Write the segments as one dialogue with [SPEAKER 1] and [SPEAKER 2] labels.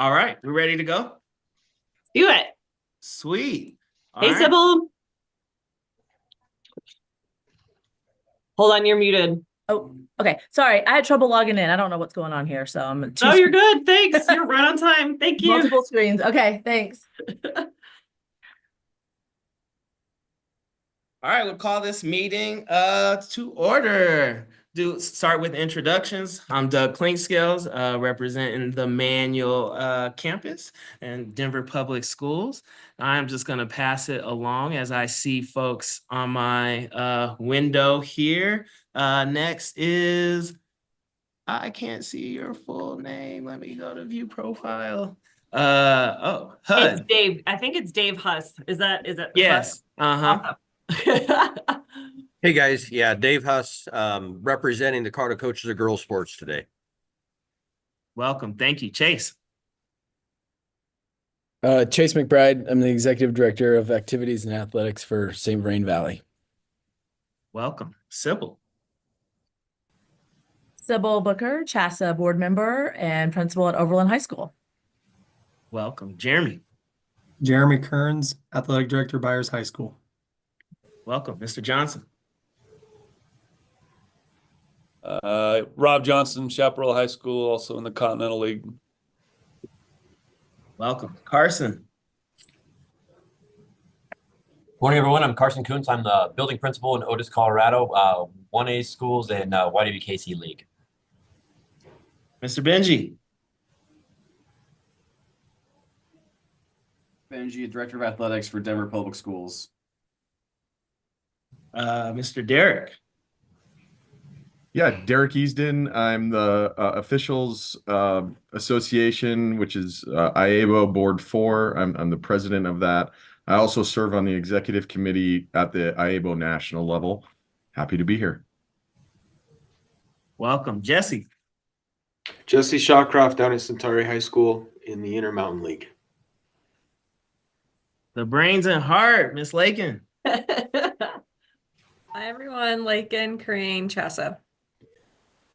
[SPEAKER 1] All right, we ready to go?
[SPEAKER 2] Do it.
[SPEAKER 1] Sweet. All
[SPEAKER 2] Hey,
[SPEAKER 1] right.
[SPEAKER 2] Sybil. Hold on, you're muted.
[SPEAKER 3] Oh, okay. Sorry, I had trouble logging in. I don't know what's going on here, so I'm
[SPEAKER 2] Oh, you're good. Thanks. You're right on time. Thank you.
[SPEAKER 3] multiple screens. Okay, thanks.
[SPEAKER 1] All right, we'll call this meeting to order. Start with introductions. I'm Doug Clinkscales, representing the Manual campus and Denver Public Schools. I'm just going to pass it along as I see folks on my window here. Next is, I can't see your full name. Let me go to view profile. HUD.
[SPEAKER 2] It's Dave. I think it's Dave Huss. Is that
[SPEAKER 1] Yes.
[SPEAKER 2] Awesome.
[SPEAKER 4] Hey guys, yeah, Dave Huss, representing the Carter Coaches of Girls Sports today.
[SPEAKER 1] Welcome. Thank you, Chase.
[SPEAKER 5] Chase McBride. I'm the Executive Director of Activities and Athletics for St. Vrain Valley.
[SPEAKER 1] Welcome. Sybil.
[SPEAKER 3] Sybil Booker, CHSAA board member and principal at Overland High School.
[SPEAKER 1] Welcome. Jeremy.
[SPEAKER 6] Jeremy Kearns, Athletic Director, Byers High School.
[SPEAKER 1] Welcome. Mr. Johnson.
[SPEAKER 7] Rob Johnson, Chaparral High School, also in the Continental League.
[SPEAKER 1] Welcome. Carson.
[SPEAKER 8] Morning, everyone. I'm Carson Kuntz. I'm the building principal in Otis, Colorado, 1A schools and YWKC League.
[SPEAKER 1] Mr. Benji.
[SPEAKER 9] Benji, Director of Athletics for Denver Public Schools.
[SPEAKER 1] Mr. Derek.
[SPEAKER 10] Yeah, Derek Easton. I'm the Officials Association, which is IABO Board 4. I'm the president of that. I also serve on the executive committee at the IABO national level. Happy to be here.
[SPEAKER 1] Welcome. Jesse.
[SPEAKER 11] Jesse Shawcroft down at Centauri High School in the Intermountain League.
[SPEAKER 1] The brains and heart, Miss Lakin.
[SPEAKER 12] Hi, everyone. Lakin, Crane, CHSAA.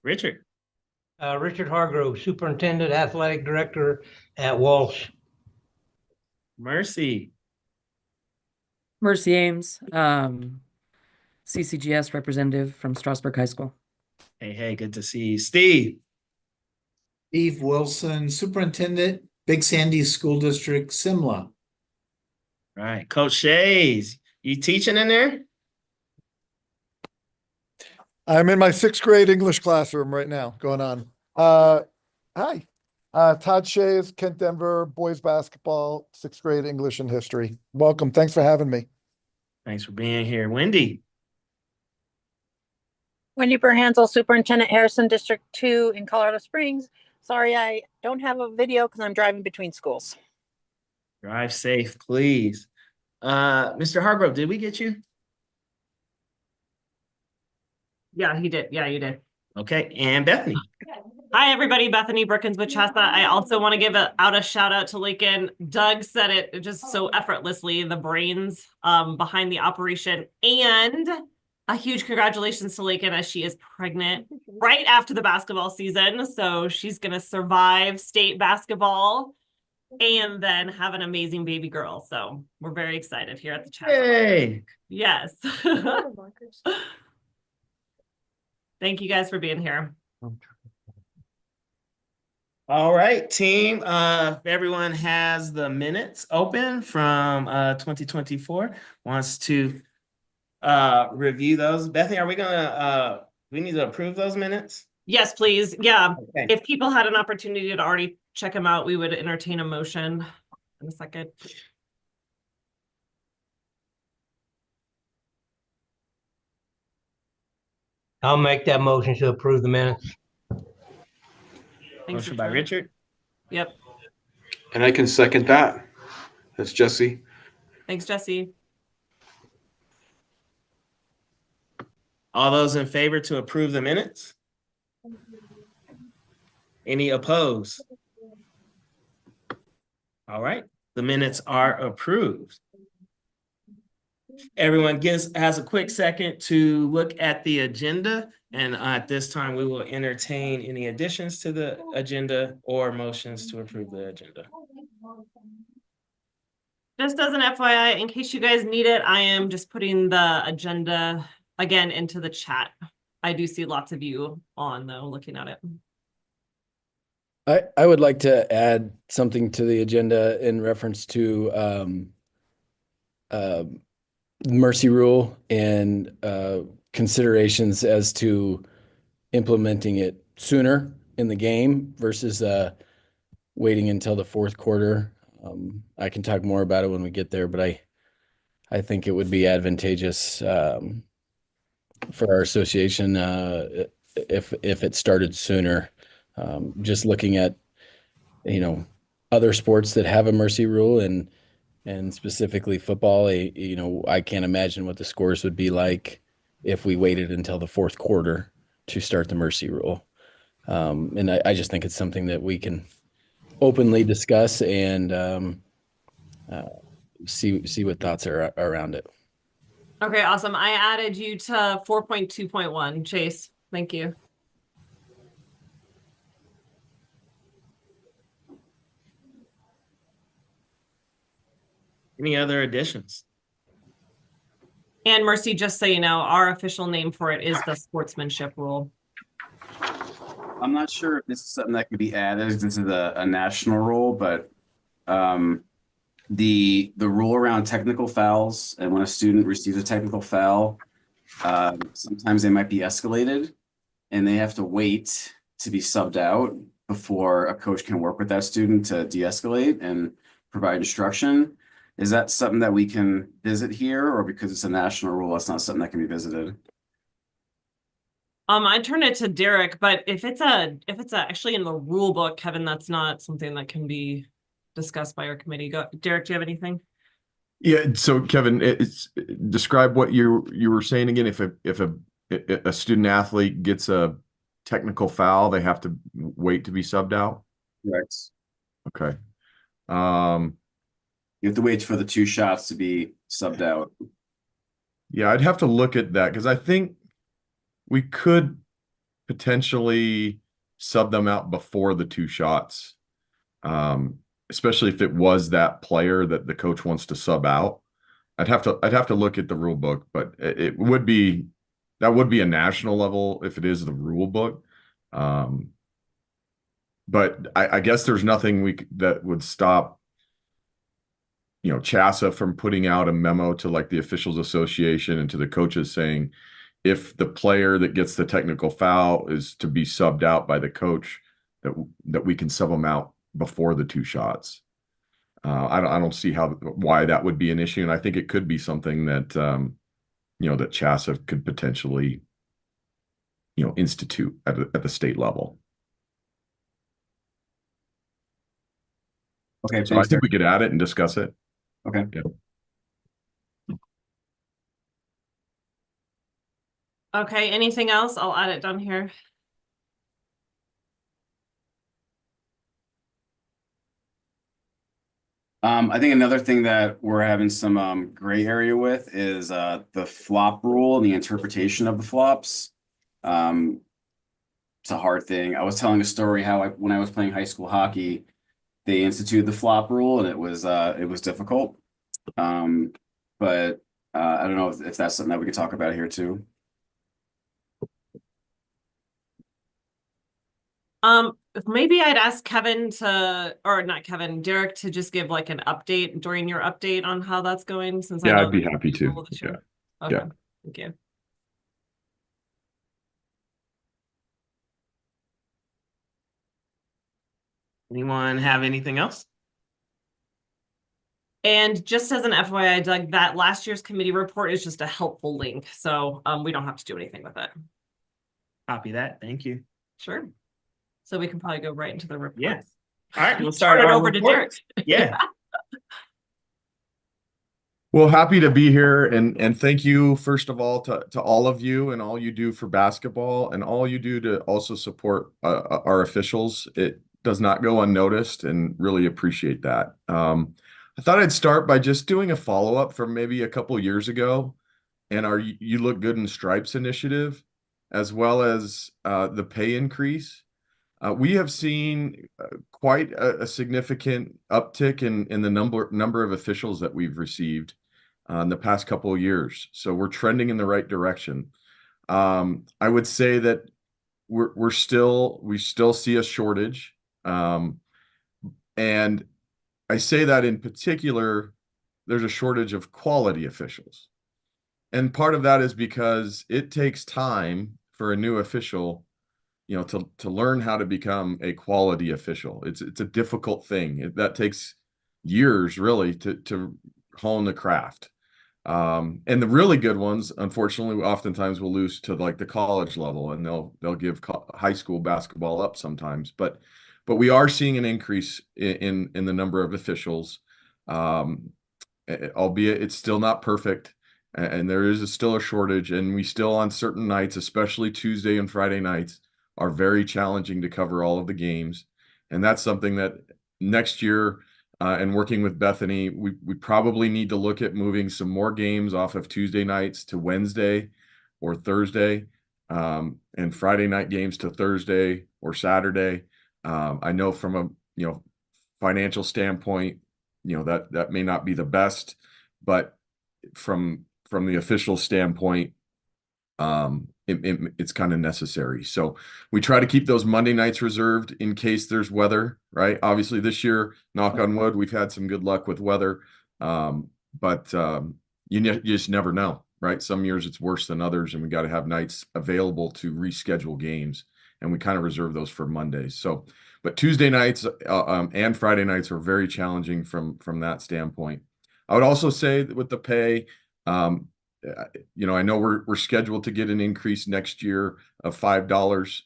[SPEAKER 1] Richard.
[SPEAKER 13] Richard Hargrove, Superintendent, Athletic Director at Walsh.
[SPEAKER 1] Mercy.
[SPEAKER 14] Mercy Ames, CCGS representative from Strasburg High School.
[SPEAKER 1] Hey, good to see you. Steve.
[SPEAKER 15] Steve Wilson, Superintendent, Big Sandy School District, Simla.
[SPEAKER 1] Right. Coach Shays, you teaching in there?
[SPEAKER 16] I'm in my 6th grade English classroom right now, going on. Hi. Todd Shays, Kent Denver, boys basketball, 6th grade English and history. Welcome. Thanks for having me.
[SPEAKER 1] Thanks for being here. Wendy.
[SPEAKER 17] Wendy Berhansel, Superintendent, Harrison District 2 in Colorado Springs. Sorry, I don't have a video because I'm driving between schools.
[SPEAKER 1] Drive safe, please. Mr. Hargrove, did we get you?
[SPEAKER 2] Yeah, he did. Yeah, you did.
[SPEAKER 1] Okay. And Bethany.
[SPEAKER 2] Hi, everybody. Bethany Brookins with CHSAA. I also want to give out a shout out to Lakin. Doug said it just so effortlessly, the brains behind the operation. And a huge congratulations to Lakin as she is pregnant right after the basketball season. So she's going to survive state basketball and then have an amazing baby girl. So we're very excited here at the CHSAA.
[SPEAKER 1] Hey.
[SPEAKER 2] Yes. Thank you guys for being here.
[SPEAKER 1] All right, team. Everyone has the minutes open from 2024. Wants to review those. Bethany, are we gonna we need to approve those minutes?
[SPEAKER 2] Yes, please. Yeah.
[SPEAKER 1] Okay.
[SPEAKER 2] If people had an opportunity to already check them out, we would entertain a motion in a second.
[SPEAKER 13] I'll make that motion to approve the minutes.
[SPEAKER 2] Thanks,
[SPEAKER 1] Motion by Richard.
[SPEAKER 2] Yep.
[SPEAKER 11] And I can second that. That's Jesse.
[SPEAKER 2] Thanks, Jesse.
[SPEAKER 1] All those in favor to approve the minutes? Any opposed? All right, the minutes are approved. everyone has a quick second to look at the agenda. And at this time, we will entertain any additions to the agenda or motions to approve the agenda.
[SPEAKER 2] Just as an FYI, in case you guys need it, I am just putting the agenda again into the chat. I do see lots of you on though looking at it.
[SPEAKER 5] I would like to add something to the agenda in reference to mercy rule and considerations as to implementing it sooner in the game versus waiting until the fourth quarter. I can talk more about it when we get there, but I think it would be advantageous for our association if it started sooner. Just looking at, other sports that have a mercy rule and specifically football, I can't imagine what the scores would be like if we waited until the fourth quarter to start the mercy rule. And I just think it's something that we can openly discuss and see what thoughts are around it.
[SPEAKER 2] Okay, awesome. I added you to 4.2.1, Chase. Thank you.
[SPEAKER 1] Any other additions?
[SPEAKER 2] And Mercy, just so you know, our official name for it is the sportsmanship rule.
[SPEAKER 9] I'm not sure if this is something that could be added. This is a national rule, but the rule around technical fouls and when a student receives a technical foul, sometimes they might be escalated and they have to wait to be subbed out before a coach can work with that student to de-escalate and provide instruction. Is that something that we can visit here, or because it's a national rule, that's not something that can be visited?
[SPEAKER 2] I turned it to Derek, but if it's actually in the rule book, Kevin, that's not something that can be discussed by our committee. Go, Derek, do you have anything?
[SPEAKER 10] Yeah. So Kevin, describe what you were saying again. If a student athlete gets a technical foul, they have to wait to be subbed out.
[SPEAKER 9] Right.
[SPEAKER 10] Okay.
[SPEAKER 9] You have to wait for the 2 shots to be subbed out.
[SPEAKER 10] Yeah, I'd have to look at that because I think we could potentially sub them out before the 2 shots, especially if it was that player that the coach wants to sub out. I'd have to look at the rule book, but that would be a national level if it is the rule book. But I guess there's nothing that would stop CHSAA from putting out a memo to like the officials association and to the coaches saying, if the player that gets the technical foul is to be subbed out by the coach, that we can sub them out before the 2 shots. I don't see why that would be an issue, and I think it could be something that that CHSAA could potentially institute at the state level.
[SPEAKER 9] Okay,
[SPEAKER 10] so I think we could add it and discuss it.
[SPEAKER 9] Okay.
[SPEAKER 10] Yeah.
[SPEAKER 2] Okay, anything else? I'll add it down here.
[SPEAKER 9] I think another thing that we're having some gray area with is the flop rule and the interpretation of the flops. It's a hard thing. I was telling a story how when I was playing high school hockey, they instituted the flop rule and it was difficult. But I don't know if that's something that we could talk about here too.
[SPEAKER 2] Maybe I'd ask Kevin or not Kevin, Derek to just give like an update during your update on how that's going, since
[SPEAKER 10] Yeah,
[SPEAKER 2] I know
[SPEAKER 10] I'd be happy to.
[SPEAKER 2] Yeah.
[SPEAKER 10] Yeah.
[SPEAKER 2] Okay.
[SPEAKER 10] Yeah.
[SPEAKER 2] Thank you.
[SPEAKER 1] Anyone have anything else?
[SPEAKER 2] And just as an FYI, Doug, that last year's committee report is just a helpful link. So we don't have to do anything with it.
[SPEAKER 1] Copy that. Thank you.
[SPEAKER 2] Sure. So we can probably go right into the report.
[SPEAKER 1] Yes. All right, we'll start
[SPEAKER 2] it
[SPEAKER 1] our
[SPEAKER 2] over
[SPEAKER 1] report.
[SPEAKER 2] to Derek.
[SPEAKER 1] Yeah.
[SPEAKER 10] Well, happy to be here and thank you first of all to all of you and all you do for basketball and all you do to also support our officials. It does not go unnoticed and really appreciate that. I thought I'd start by just doing a follow-up from maybe a couple years ago and our You Look Good in Stripes initiative, as well as the pay increase. We have seen quite a significant uptick in the number of officials that we've received in the past couple of years. So we're trending in the right direction. I would say that we still see a shortage. And I say that in particular, there's a shortage of quality officials. And part of that is because it takes time for a new official, to learn how to become a quality official. It's a difficult thing. That takes years really to hone the craft. And the really good ones, unfortunately, oftentimes will lose to like the college level, and they'll give high school basketball up sometimes. But we are seeing an increase in the number of officials, albeit it's still not perfect, and there is still a shortage. And we still, on certain nights, especially Tuesday and Friday nights, are very challenging to cover all of the games. And that's something that next year, and working with Bethany, we probably need to look at moving some more games off of Tuesday nights to Wednesday or Thursday, and Friday night games to Thursday or Saturday. I know from a financial standpoint, that may not be the best, but from the official standpoint, it's kind of necessary. So we try to keep those Monday nights reserved in case there's weather, right? Obviously this year, knock on wood, we've had some good luck with weather. But you just never know, right? Some years it's worse than others, and we got to have nights available to reschedule games, and we kind of reserve those for Mondays. So, but Tuesday nights and Friday nights are very challenging from that standpoint. I would also say that with the pay, I know we're scheduled to get an increase next year of $5.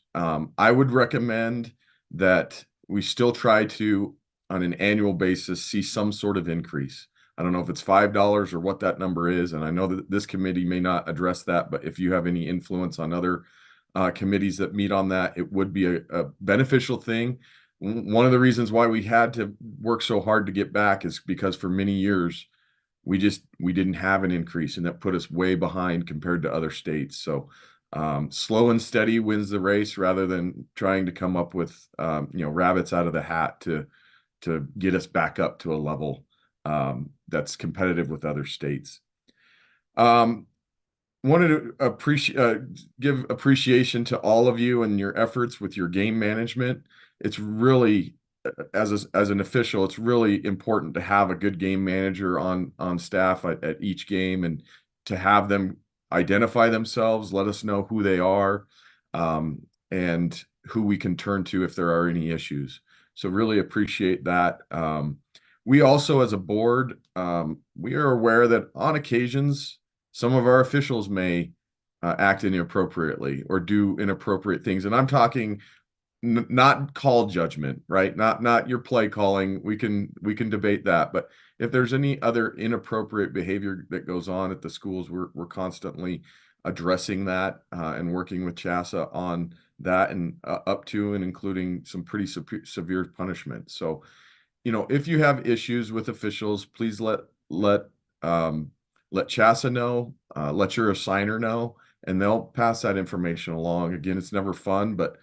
[SPEAKER 10] I would recommend that we still try to, on an annual basis, see some sort of increase. I don't know if it's $5 or what that number is, and I know that this committee may not address that, but if you have any influence on other committees that meet on that, it would be a beneficial thing. One of the reasons why we had to work so hard to get back is because for many years, we didn't have an increase, and that put us way behind compared to other states. So slow and steady wins the race, rather than trying to come up with rabbits out of the hat to get us back up to a level that's competitive with other states. Wanted to give appreciation to all of you and your efforts with your game management. It's really, as an official, it's really important to have a good game manager on staff at each game, and to have them identify themselves, let us know who they are, and who we can turn to if there are any issues. So really appreciate that. We also, as a board, we are aware that on occasions, some of our officials may act inappropriately or do inappropriate things. And I'm talking not call judgment, right? Not your play calling. We can debate that, but if there's any other inappropriate behavior that goes on at the schools, we're constantly addressing that and working with CHSAA on that, and up to and including some pretty severe punishment. So, if you have issues with officials, please let CHSAA know, let your assigner know, and they'll pass that information along. Again, it's never fun, but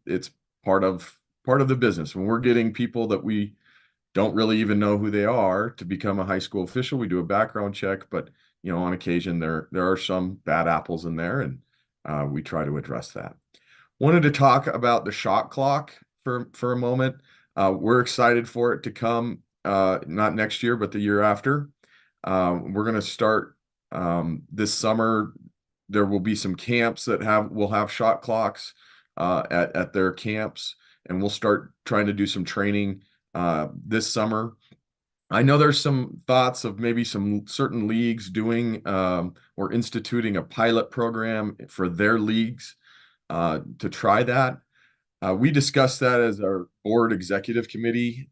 [SPEAKER 10] it's part of the business. When we're getting people that we don't really even know who they are to become a high school official, we do a background check, but on occasion there are some bad apples in there, and we try to address that. Wanted to talk about the shot clock for a moment. We're excited for it to come, not next year, but the year after. We're going to start this summer. There will be some camps that will have shot clocks at their camps, and we'll start trying to do some training this summer. I know there's some thoughts of maybe some certain leagues doing or instituting a pilot program for their leagues to try that. We discussed that as our board executive committee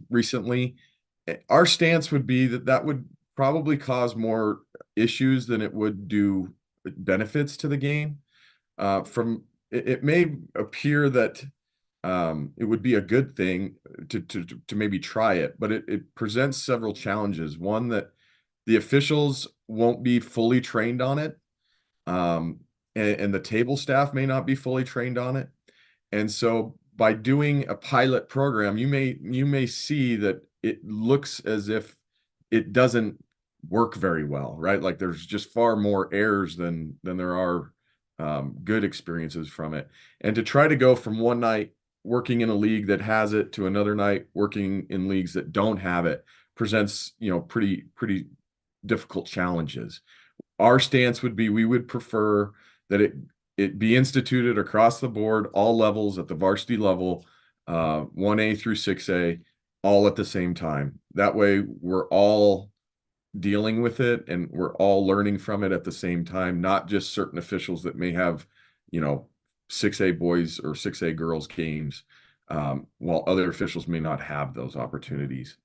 [SPEAKER 10] recently. Our stance would be that would probably cause more issues than it would do benefits to the game. It may appear that it would be a good thing to maybe try it, but it presents several challenges. One, that the officials won't be fully trained on it. And the table staff may not be fully trained on it. And so by doing a pilot program, you may see that it looks as if it doesn't work very well, right? Like there's just far more errors than there are good experiences from it. And to try to go from one night working in a league that has it to another night working in leagues that don't have it presents, pretty difficult challenges. Our stance would be, we would prefer that it be instituted across the board, all levels at the varsity level, 1A through 6A, all at the same time. That way we're all dealing with it and we're all learning from it at the same time, not just certain officials that may have, 6A boys or 6A girls games, while other officials may not have those opportunities.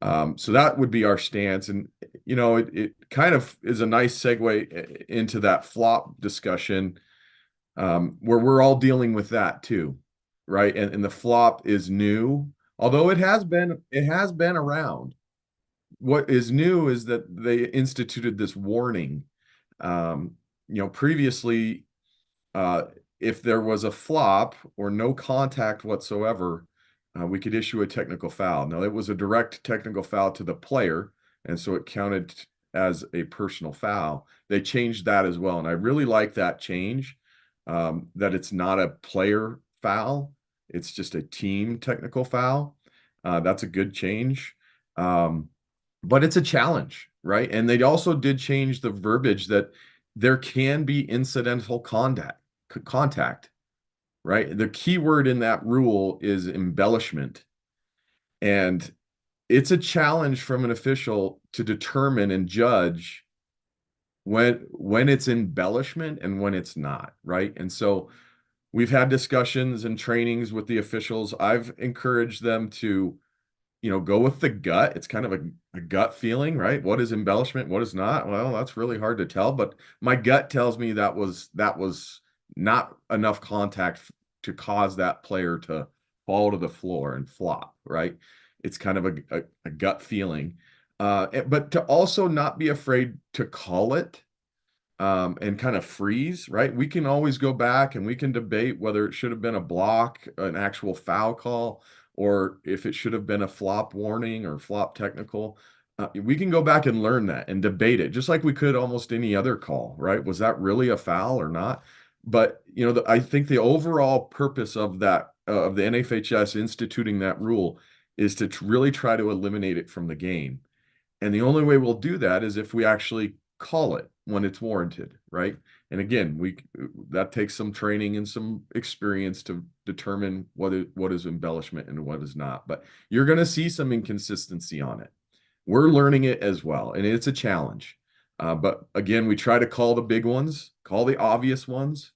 [SPEAKER 10] So that would be our stance. And, it kind of is a nice segue into that flop discussion, where we're all dealing with that too, right? And the flop is new, although it has been around. What is new is that they instituted this warning. Previously, if there was a flop or no contact whatsoever, we could issue a technical foul. Now, it was a direct technical foul to the player, and so it counted as a personal foul. They changed that as well, and I really like that change, that it's not a player foul. It's just a team technical foul. That's a good change. But it's a challenge, right? And they also did change the verbiage that there can be incidental contact, right? The key word in that rule is embellishment. And it's a challenge from an official to determine and judge when it's embellishment and when it's not, right? And so we've had discussions and trainings with the officials. I've encouraged them to go with the gut. It's kind of a gut feeling, right? What is embellishment? What is not? Well, that's really hard to tell, but my gut tells me that was not enough contact to cause that player to fall to the floor and flop, right? It's kind of a gut feeling. But to also not be afraid to call it, and kind of freeze, right? We can always go back and we can debate whether it should have been a block, an actual foul call, or if it should have been a flop warning or flop technical. We can go back and learn that and debate it, just like we could almost any other call, right? Was that really a foul or not? But I think the overall purpose of that, of the NFHS instituting that rule, is to really try to eliminate it from the game. And the only way we'll do that is if we actually call it when it's warranted, right? And again, that takes some training and some experience to determine what is embellishment and what is not. But you're going to see some inconsistency on it. We're learning it as well, and it's a challenge. But again, we try to call the big ones, call the obvious ones.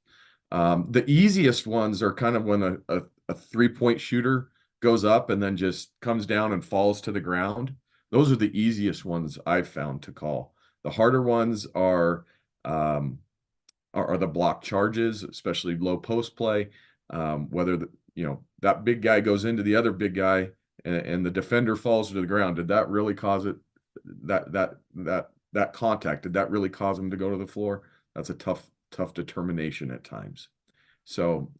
[SPEAKER 10] The easiest ones are kind of when a three-point shooter goes up and then just comes down and falls to the ground. Those are the easiest ones I've found to call. The harder ones are the block charges, especially low post play. Whether that big guy goes into the other big guy and the defender falls to the ground. Did that really cause it? That contact, did that really cause him to go to the floor? That's a tough determination at times. So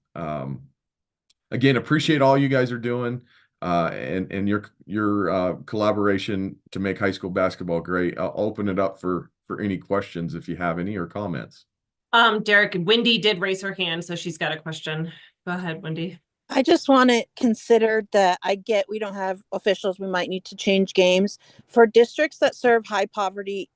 [SPEAKER 10] again, appreciate all you guys are doing. And your collaboration to make high school basketball great. I'll open it up for any questions if you have any, or comments.
[SPEAKER 2] Derek, Wendy did raise her hand, so she's got a question. Go ahead, Wendy.
[SPEAKER 17] I just want to consider that I get we don't have officials. We might need to change games for districts that serve high poverty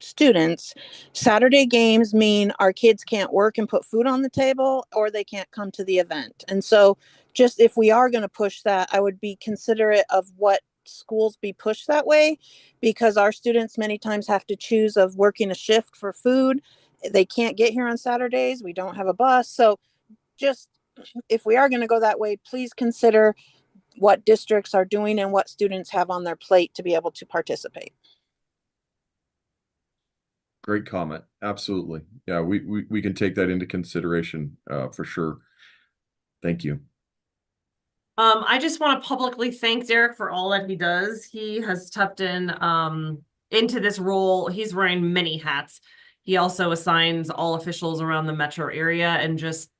[SPEAKER 17] students. Saturday games mean our kids can't work and put food on the table, or they can't come to the event. And so just if we are going to push that, I would be considerate of what schools be pushed that way, because our students many times have to choose of working a shift for food. They can't get here on Saturdays. We don't have a bus. So just if we are going to go that way, please consider what districts are doing and what students have on their plate to be able to participate.
[SPEAKER 10] Great comment. Absolutely. Yeah, we can take that into consideration for sure. Thank you.
[SPEAKER 2] I just want to publicly thank Derek for all that he does. He has stepped in into this role. He's wearing many hats. He also assigns all officials around the metro area and just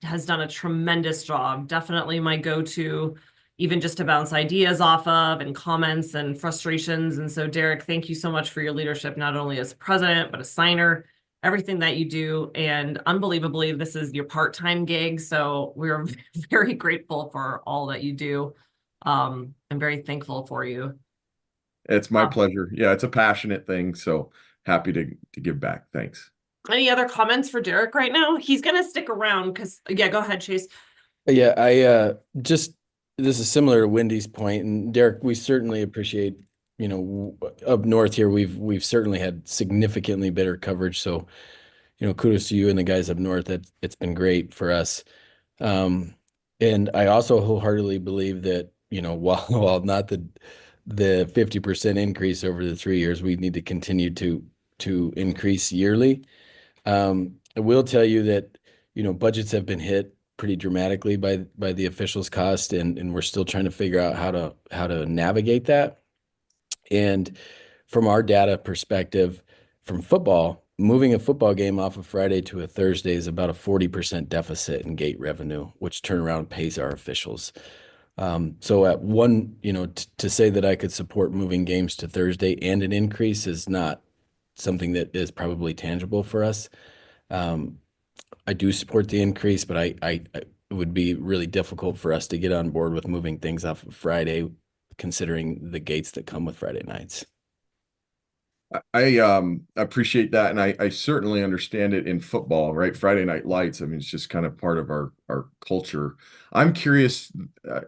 [SPEAKER 2] has done a tremendous job. Definitely my go-to, even just to bounce ideas off of and comments and frustrations. And so, Derek, thank you so much for your leadership, not only as president, but a signer, everything that you do. And unbelievably, this is your part-time gig. So we're very grateful for all that you do. I'm very thankful for you.
[SPEAKER 10] It's my pleasure. Yeah, it's a passionate thing. So happy to give back. Thanks.
[SPEAKER 2] Any other comments for Derek right now? He's going to stick around because, yeah, go ahead, Chase.
[SPEAKER 5] Yeah, this is similar to Wendy's point, and Derek, we certainly appreciate, up north here, we've certainly had significantly better coverage. So, kudos to you and the guys up north. It's been great for us. And I also wholeheartedly believe that, while not the 50% increase over the 3 years, we need to continue to increase yearly. I will tell you that, budgets have been hit pretty dramatically by the officials' cost, and we're still trying to figure out how to navigate that. And from our data perspective, from football, moving a football game off of Friday to a Thursday is about a 40% deficit in gate revenue, which turnaround pays our officials. So at one, to say that I could support moving games to Thursday and an increase is not something that is probably tangible for us. I do support the increase, but it would be really difficult for us to get on board with moving things off of Friday, considering the gates that come with Friday nights.
[SPEAKER 10] I appreciate that, and I certainly understand it in football, right? Friday night lights. I mean, it's just kind of part of our culture. I'm curious,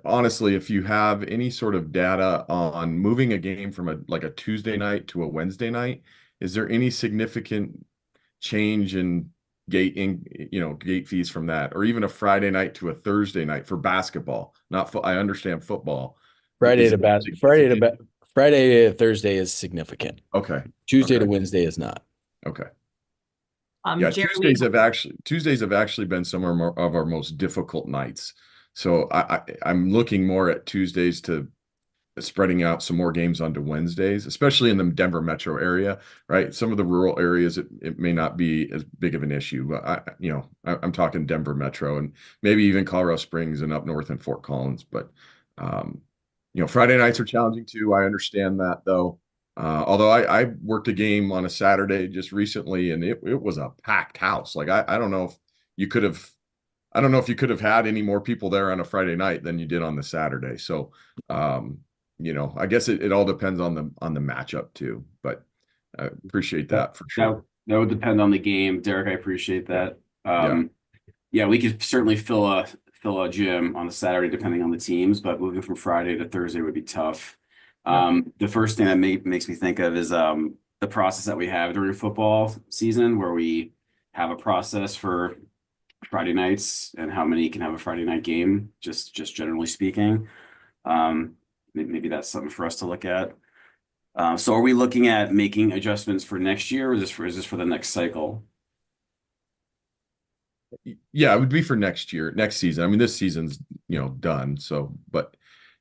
[SPEAKER 10] honestly, if you have any sort of data on moving a game from a Tuesday night to a Wednesday night. Is there any significant change in gate fees from that, or even a Friday night to a Thursday night for basketball? I understand football.
[SPEAKER 5] Friday to Thursday is significant.
[SPEAKER 10] Okay.
[SPEAKER 5] Tuesday to Wednesday is not.
[SPEAKER 10] Okay. Yeah, Tuesdays have actually been some of our most difficult nights. So I'm looking more at Tuesdays to spreading out some more games onto Wednesdays, especially in the Denver metro area, right? Some of the rural areas, it may not be as big of an issue, but I'm talking Denver metro and maybe even Colorado Springs and up north in Fort Collins. But, Friday nights are challenging too. I understand that though. Although I worked a game on a Saturday just recently and it was a packed house. Like, I don't know if you could have, had any more people there on a Friday night than you did on the Saturday. So, I guess it all depends on the matchup too, but I appreciate that for sure.
[SPEAKER 9] That would depend on the game. Derek, I appreciate that. Yeah, we could certainly fill a gym on a Saturday depending on the teams, but moving from Friday to Thursday would be tough. The first thing that makes me think of is the process that we have during football season, where we have a process for Friday nights and how many can have a Friday night game, just generally speaking. Maybe that's something for us to look at. So are we looking at making adjustments for next year, or is this for the next cycle?
[SPEAKER 10] Yeah, it would be for next season. I mean, this season's, done. So, but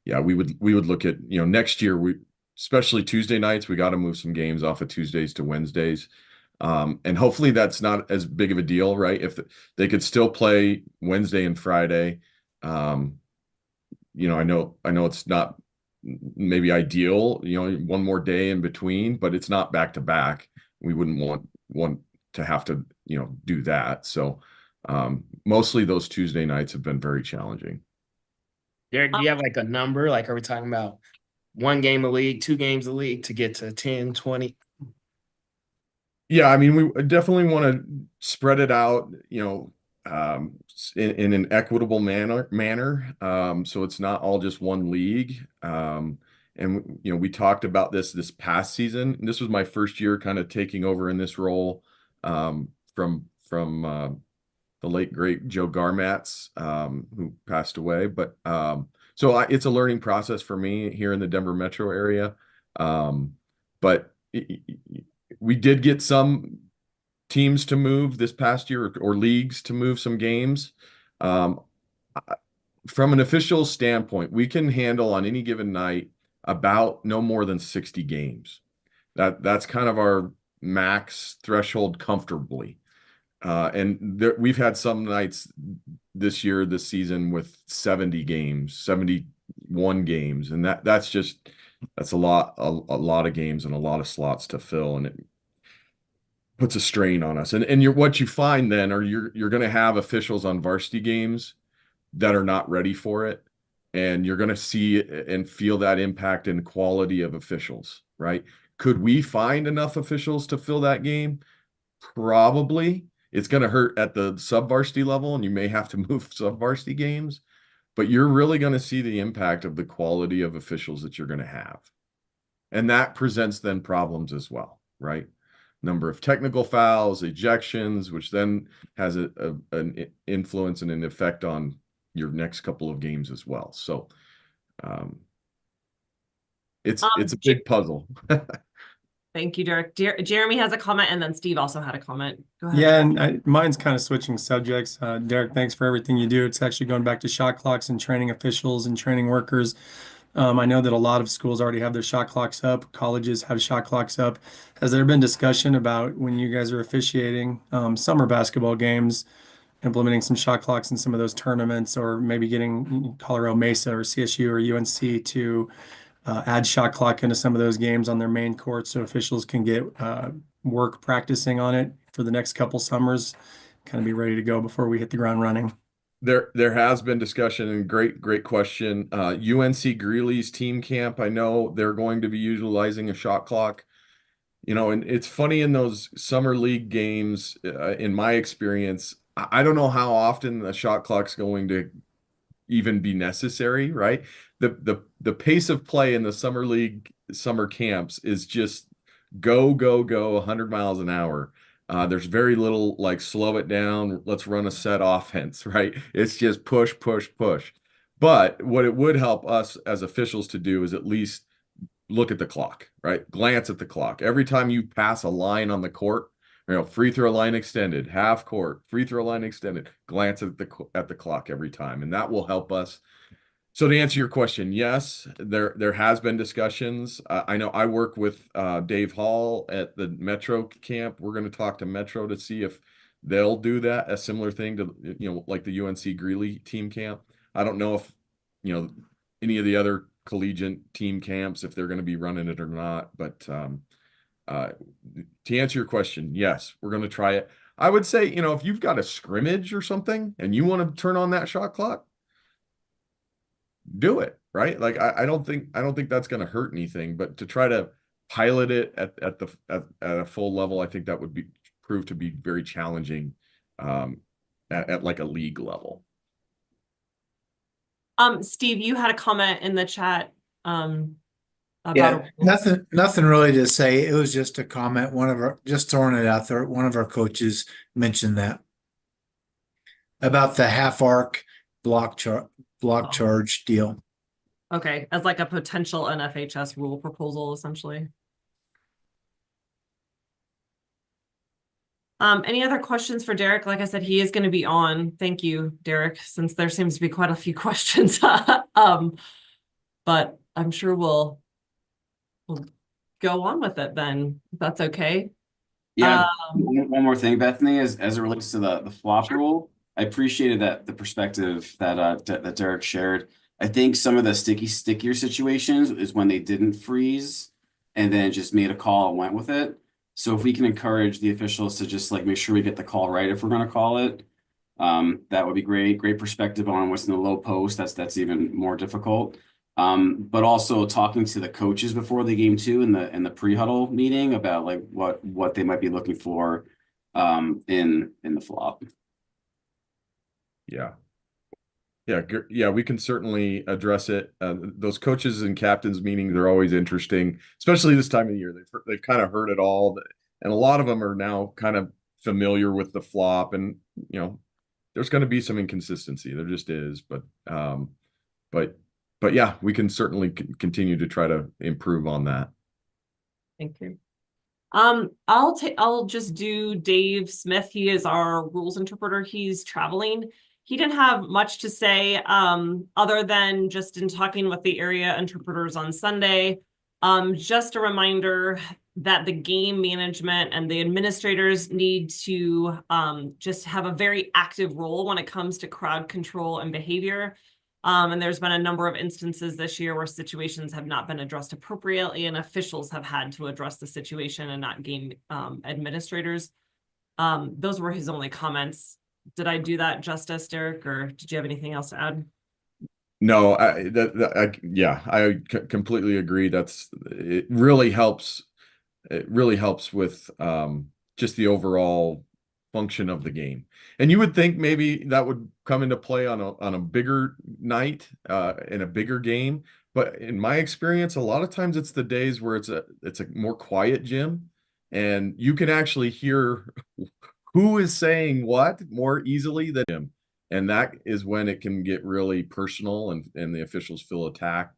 [SPEAKER 10] yeah, we would look at, next year, especially Tuesday nights, we got to move some games off of Tuesdays to Wednesdays. And hopefully that's not as big of a deal, right? If they could still play Wednesday and Friday. I know it's not maybe ideal, one more day in between, but it's not back to back. We wouldn't want to have to, do that. So, mostly those Tuesday nights have been very challenging.
[SPEAKER 1] Derek, do you have like a number? Like, are we talking about one game a league, 2 games a league to get to 10, 20?
[SPEAKER 10] Yeah, I mean, we definitely want to spread it out, in an equitable manner. So it's not all just one league. And we talked about this past season. And this was my first year kind of taking over in this role, from the late great Joe Garmatz, who passed away. But so it's a learning process for me here in the Denver metro area. But we did get some teams to move this past year, or leagues to move some games. from an official standpoint, we can handle on any given night about no more than 60 games. That's kind of our max threshold comfortably. We've had some nights this season with 70 games, 71 games, and that's a lot of games and a lot of slots to fill, and it puts a strain on us. And what you find then, or you're going to have officials on varsity games that are not ready for it, and you're going to see and feel that impact in quality of officials, right? Could we find enough officials to fill that game? Probably. It's going to hurt at the sub-varsity level, and you may have to move sub-varsity games, but you're really going to see the impact of the quality of officials that you're going to have. And that presents then problems as well, right? Number of technical fouls, ejections, which then has an influence and an effect on your next couple of games as well. So it's a big puzzle.
[SPEAKER 2] Thank you, Derek. Jeremy has a comment, and then Steve also had a comment. Go ahead.
[SPEAKER 6] Yeah, and mine's kind of switching subjects. Derek, thanks for everything you do. It's actually going back to shot clocks and training officials and training workers. I know that a lot of schools already have their shot clocks up. Colleges have shot clocks up. Has there been discussion about when you guys are officiating summer basketball games, implementing some shot clocks in some of those tournaments, or maybe getting Colorado Mesa or CSU or UNC to add shot clock into some of those games on their main court so officials can get work practicing on it for the next couple summers, kind of be ready to go before we hit the ground running?
[SPEAKER 10] There has been discussion, and great question. UNC Greeley's team camp, I know they're going to be utilizing a shot clock. And it's funny in those summer league games, in my experience, I don't know how often a shot clock's going to even be necessary, right? The pace of play in the summer league summer camps is just go 100 miles an hour. There's very little like slow it down, let's run a set offense, right? It's just push. But what it would help us as officials to do is at least look at the clock, right? Glance at the clock. Every time you pass a line on the court, free throw line extended, half court, free throw line extended, glance at the clock every time. And that will help us. So to answer your question, yes, there has been discussions. I know I work with Dave Hall at the Metro camp. We're going to talk to Metro to see if they'll do that, a similar thing to, like the UNC Greeley team camp. I don't know if, any of the other collegiate team camps, if they're going to be running it or not. But to answer your question, yes, we're going to try it. I would say, if you've got a scrimmage or something and you want to turn on that shot clock, do it, right? Like I don't think that's going to hurt anything, but to try to pilot it at a full level, I think that would prove to be very challenging at like a league level.
[SPEAKER 2] Steve, you had a comment in the chat.
[SPEAKER 15] Yeah, nothing really to say. It was just a comment. Just throwing it out there. One of our coaches mentioned that about the half arc block charge deal.
[SPEAKER 2] Okay, as like a potential NFHS rule proposal, essentially. Any other questions for Derek? Like I said, he is going to be on. Thank you, Derek, since there seems to be quite a few questions. But I'm sure we'll go on with it then, if that's okay.
[SPEAKER 9] Yeah. One more thing, Bethany, as it relates to the flop rule, I appreciated the perspective that Derek shared. I think some of the stickier situations is when they didn't freeze and then just made a call and went with it. So if we can encourage the officials to just like make sure we get the call right if we're going to call it, that would be great. Great perspective on what's in the low post. That's even more difficult. But also talking to the coaches before the game too in the pre-huddle meeting about like what they might be looking for in the flop.
[SPEAKER 10] Yeah, we can certainly address it. Those coaches and captains meetings are always interesting, especially this time of year. They've kind of heard it all, and a lot of them are now kind of familiar with the flop. And there's going to be some inconsistency. There just is, but yeah, we can certainly continue to try to improve on that.
[SPEAKER 2] Thank you. I'll just do Dave Smith. He is our rules interpreter. He's traveling. He didn't have much to say, other than just in talking with the area interpreters on Sunday. Just a reminder that the game management and the administrators need to just have a very active role when it comes to crowd control and behavior. And there's been a number of instances this year where situations have not been addressed appropriately, and officials have had to address the situation and not game administrators. Those were his only comments. Did I do that justice, Derek, or did you have anything else to add?
[SPEAKER 10] No, I completely agree. It really helps. It really helps with just the overall function of the game. And you would think maybe that would come into play on a bigger night in a bigger game. But in my experience, a lot of times it's the days where it's a more quiet gym, and you can actually hear who is saying what more easily than him. And that is when it can get really personal, and the officials feel attacked,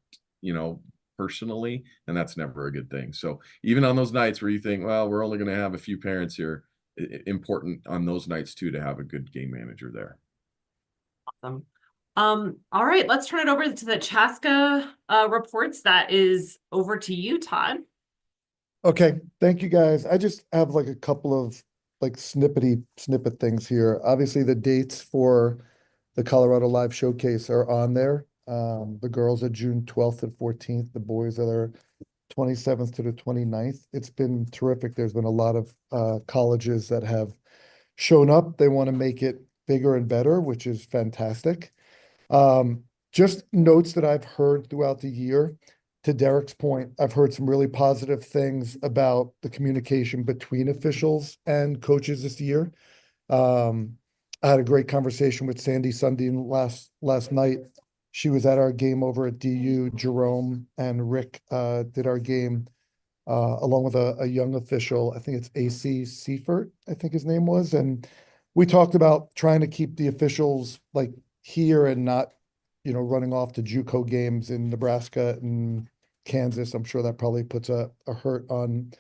[SPEAKER 10] personally, and that's never a good thing. So even on those nights where you think, well, we're only going to have a few parents here, important on those nights too to have a good game manager there.
[SPEAKER 2] Awesome. All right, let's turn it over to the CHSAA reports. That is over to you, Todd.
[SPEAKER 16] Okay, thank you guys. I just have like a couple of like snippet things here. Obviously, the dates for the Colorado Live Showcase are on there. The girls are June 12th and 14th. The boys are 27th to the 29th. It's been terrific. There's been a lot of colleges that have shown up. They want to make it bigger and better, which is fantastic. Just notes that I've heard throughout the year. To Derek's point, I've heard some really positive things about the communication between officials and coaches this year. I had a great conversation with Sandy Sundin last night. She was at our game over at DU. Jerome and Rick did our game along with a young official. I think it's AC Seifert, I think his name was. And we talked about trying to keep the officials like here and not, running off to JUCO games in Nebraska and Kansas. I'm sure that probably puts a hurt on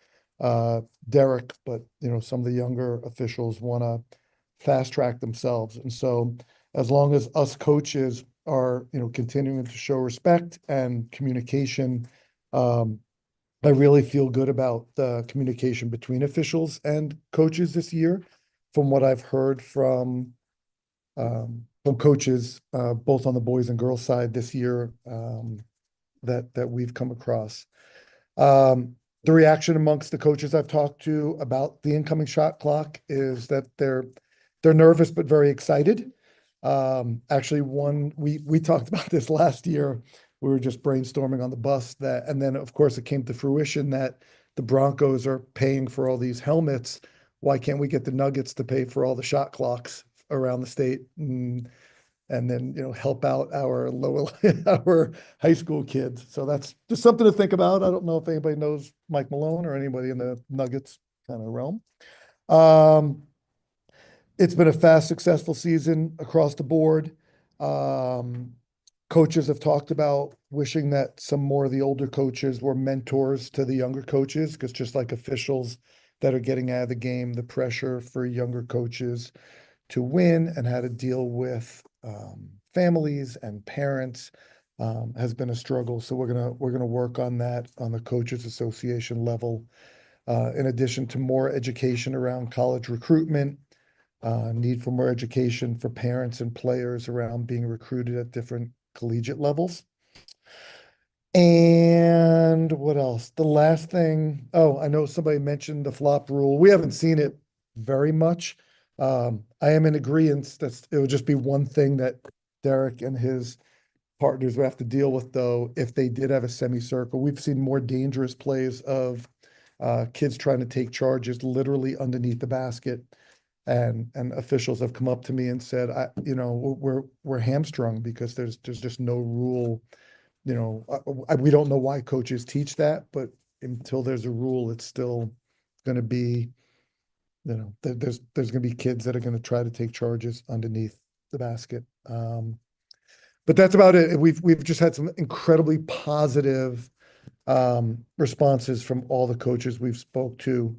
[SPEAKER 16] Derek, but some of the younger officials want to fast track themselves. And so as long as us coaches are, continuing to show respect and communication, I really feel good about the communication between officials and coaches this year. From what I've heard from coaches, both on the boys and girls side this year, that we've come across. The reaction amongst the coaches I've talked to about the incoming shot clock is that they're nervous but very excited. Actually, we talked about this last year. We were just brainstorming on the bus and then of course it came to fruition that the Broncos are paying for all these helmets. Why can't we get the Nuggets to pay for all the shot clocks around the state? And then, help out our our high school kids. So that's just something to think about. I don't know if anybody knows Mike Malone or anybody in the Nuggets kind of realm. It's been a fast, successful season across the board. Coaches have talked about wishing that some more of the older coaches were mentors to the younger coaches, because just like officials that are getting out of the game, the pressure for younger coaches to win and how to deal with families and parents has been a struggle. So we're gonna work on that on the Coaches Association level. In addition to more education around college recruitment, need for more education for parents and players around being recruited at different collegiate levels. And what else? The last thing, I know somebody mentioned the flop rule. We haven't seen it very much. I am in agreement that it would just be one thing that Derek and his partners would have to deal with, though, if they did have a semicircle. We've seen more dangerous plays of kids trying to take charges literally underneath the basket. And officials have come up to me and said, we're hamstrung because there's just no rule. We don't know why coaches teach that, but until there's a rule, it's still going to be, there's going to be kids that are going to try to take charges underneath the basket. But that's about it. We've just had some incredibly positive responses from all the coaches we've spoke to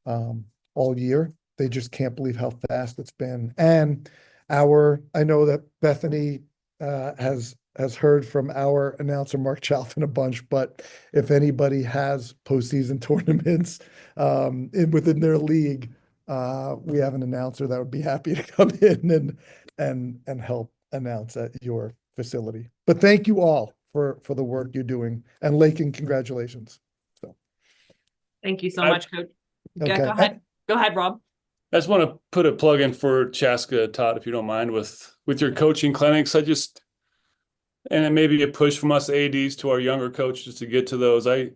[SPEAKER 16] all year. They just can't believe how fast it's been. And I know that Bethany has heard from our announcer, Mark Chalfin, a bunch, but if anybody has postseason tournaments within their league, we have an announcer that would be happy to come in and help announce at your facility. But thank you all for the work you're doing. And Lakin, congratulations. So
[SPEAKER 2] Thank you so much, Coach. Go
[SPEAKER 16] okay.
[SPEAKER 2] ahead. Go ahead, Rob.
[SPEAKER 7] I just want to put a plug in for Chaska, Todd, if you don't mind, with your coaching clinics. And it may be a push from us ADs to our younger coaches to get to those. I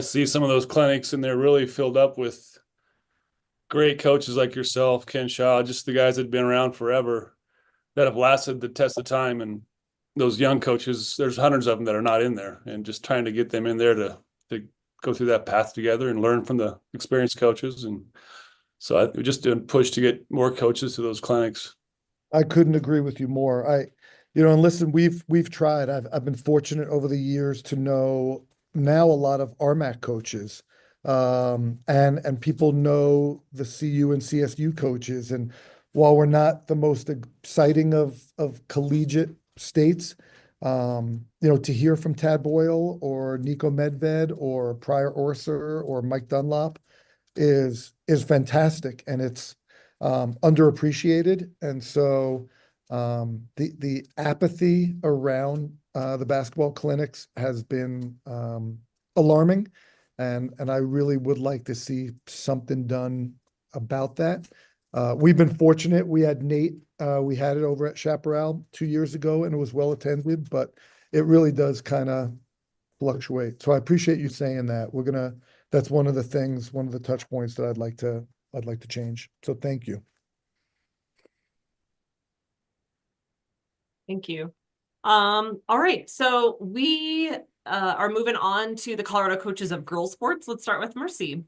[SPEAKER 7] see some of those clinics and they're really filled up with great coaches like yourself, Ken Shaw, just the guys that have been around forever that have lasted the test of time. And those young coaches, there's hundreds of them that are not in there, and just trying to get them in there to go through that path together and learn from the experienced coaches. And so we're just doing push to get more coaches to those clinics.
[SPEAKER 16] I couldn't agree with you more. And listen, we've tried. I've been fortunate over the years to know now a lot of RMAC coaches, and people know the CU and CSU coaches. And while we're not the most exciting of collegiate states, to hear from Tad Boyle or Nico Medved or Pryor Orser or Mike Dunlop is fantastic, and it's underappreciated. And so the apathy around the basketball clinics has been alarming, and I really would like to see something done about that. We've been fortunate. We had Nate. We had it over at Chaparral 2 years ago, and it was well attended, but it really does kind of fluctuate. So I appreciate you saying that. That's one of the things, one of the touch points that I'd like to change. So thank you.
[SPEAKER 2] Thank you. All right. So we are moving on to the Colorado coaches of girls sports. Let's start with Mercy.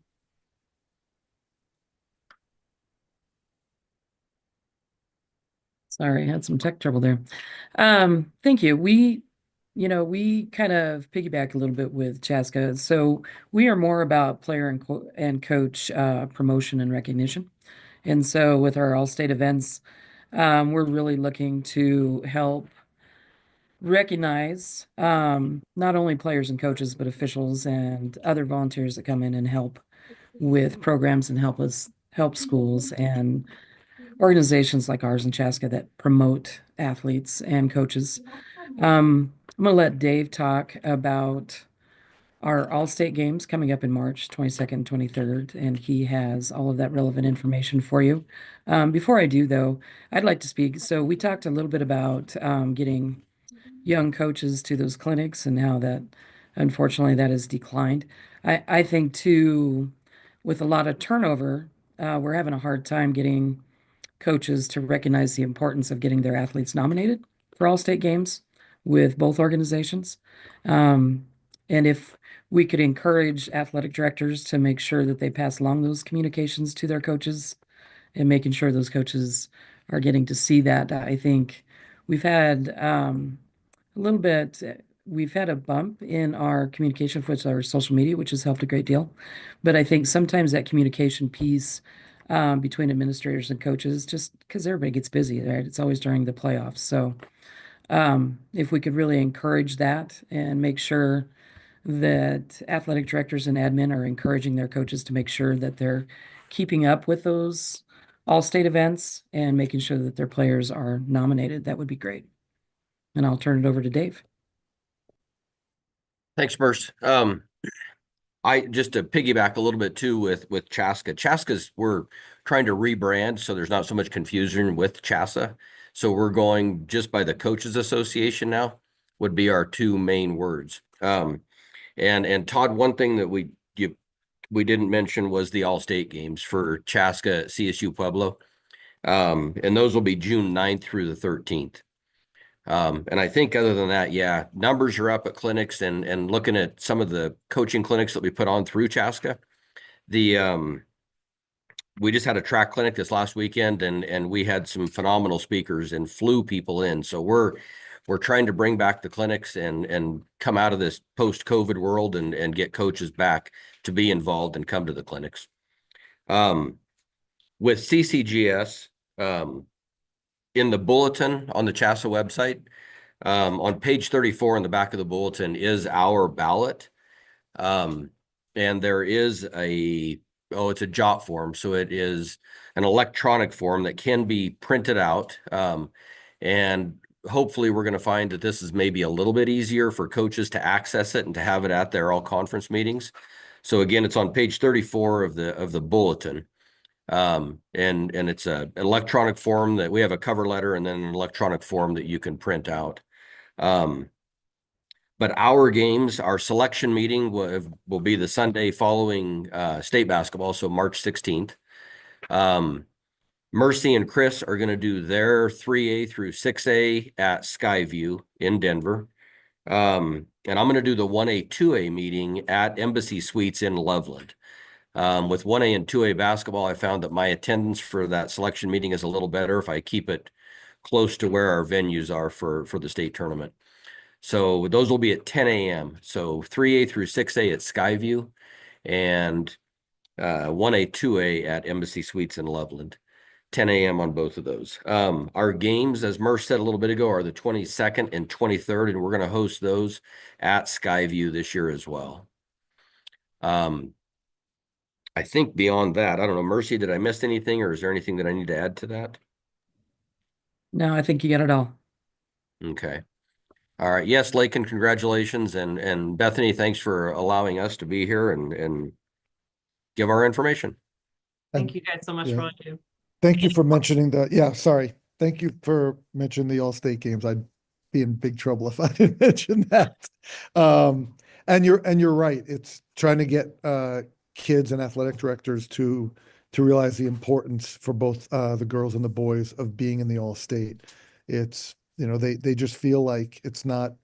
[SPEAKER 14] Sorry, I had some tech trouble there. Thank you. We kind of piggyback a little bit with Chaska. So we are more about player and coach promotion and recognition. And so with our all-state events, we're really looking to help recognize not only players and coaches, but officials and other volunteers that come in and help with programs and help schools and organizations like ours in Chaska that promote athletes and coaches. I'm going to let Dave talk about our all-state games coming up in March 22nd, 23rd, and he has all of that relevant information for you. Before I do, though, I'd like to speak. So we talked a little bit about getting young coaches to those clinics and how that, unfortunately, that has declined. I think, too, with a lot of turnover, we're having a hard time getting coaches to recognize the importance of getting their athletes nominated for all state games with both organizations. And if we could encourage athletic directors to make sure that they pass along those communications to their coaches and making sure those coaches are getting to see that, I think we've had we've had a bump in our communication with our social media, which has helped a great deal. But I think sometimes that communication piece between administrators and coaches, just because everybody gets busy, right? It's always during the playoffs. So if we could really encourage that and make sure that athletic directors and admin are encouraging their coaches to make sure that they're keeping up with those all-state events and making sure that their players are nominated, that would be great. And I'll turn it over to Dave.
[SPEAKER 4] Thanks, Merce. I just to piggyback a little bit too with Chaska. Chaska's we're trying to rebrand so there's not so much confusion with CHSAA. So we're going just by the Coaches Association now would be our two main words. And Todd, one thing that we didn't mention was the all-state games for Chaska, CSU Pueblo. And those will be June 9th through the 13th. And I think other than that, yeah, numbers are up at clinics and looking at some of the coaching clinics that we put on through Chaska. We just had a track clinic this last weekend and we had some phenomenal speakers and flew people in. So we're trying to bring back the clinics and come out of this post-COVID world and get coaches back to be involved and come to the clinics. With CCGS, in the bulletin on the CHSAA website, on page 34 in the back of the bulletin is our ballot. And there is it's a jot form. So it is an electronic form that can be printed out. And hopefully we're going to find that this is maybe a little bit easier for coaches to access it and to have it at their all conference meetings. So again, it's on page 34 of the bulletin. And it's an electronic form that we have a cover letter and then an electronic form that you can print out. But our games, our selection meeting will be the Sunday following state basketball, so March 16th. Mercy and Chris are going to do their 3A through 6A at Skyview in Denver. And I'm going to do the 1A, 2A meeting at Embassy Suites in Loveland. With 1A and 2A basketball, I found that my attendance for that selection meeting is a little better if I keep it close to where our venues are for the state tournament. So those will be at 10 a.m. So 3A through 6A at Skyview and 1A, 2A at Embassy Suites in Loveland. 10 a.m. on both of those. Our games, as Murph said a little bit ago, are the 22nd and 23rd, and we're going to host those at Skyview this year as well. I think beyond that, I don't know, Mercy, did I miss anything, or is there anything that I need to add to that?
[SPEAKER 14] No, I think you got it all.
[SPEAKER 4] Okay. All right. Yes, Lakin, congratulations. And Bethany, thanks for allowing us to be here and give our information.
[SPEAKER 2] Thank you guys so much for all you do.
[SPEAKER 16] Thank you for mentioning the, yeah, sorry. Thank you for mentioning the All-State games. I'd be in big trouble if I didn't mention that. And you're right. It's trying to get kids and athletic directors to realize the importance for both the girls and the boys of being in the All-State. It's, they just feel like it's not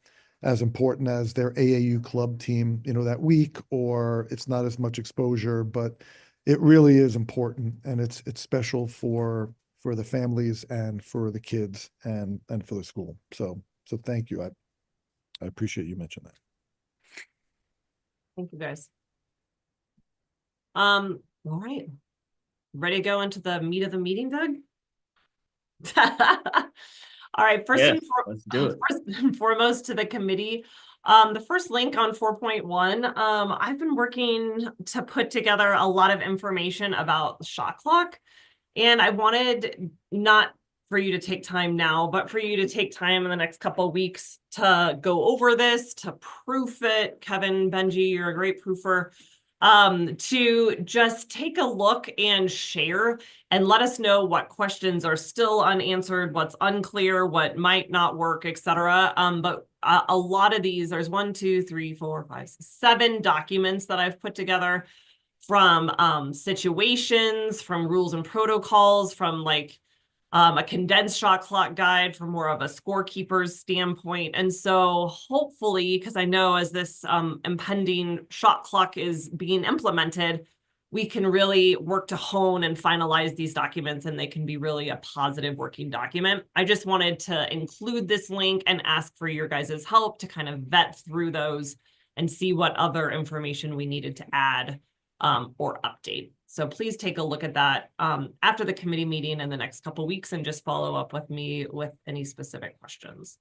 [SPEAKER 16] as important as their AAU club team, that week, or it's not as much exposure, but it really is important, and it's special for the families and for the kids and for the school. So thank you. I appreciate you mentioning that.
[SPEAKER 2] Thank you guys. All right. Ready to go into the meat of the meeting, Doug? All right, first and foremost to the committee. The first link on 4.1, I've been working to put together a lot of information about the shot clock, and I wanted not for you to take time now, but for you to take time in the next couple of weeks to go over this, to proof it. Kevin, Benji, you're a great proofer. To just take a look and share and let us know what questions are still unanswered, what's unclear, what might not work, etc. But a lot of these, there's 7 documents that I've put together from situations, from rules and protocols, from like a condensed shot clock guide from more of a scorekeeper's standpoint. And so hopefully, because I know as this impending shot clock is being implemented, we can really work to hone and finalize these documents, and they can be really a positive working document. I just wanted to include this link and ask for your guys' help to kind of vet through those and see what other information we needed to add or update. So please take a look at that after the committee meeting in the next couple of weeks and just follow up with me with any specific questions.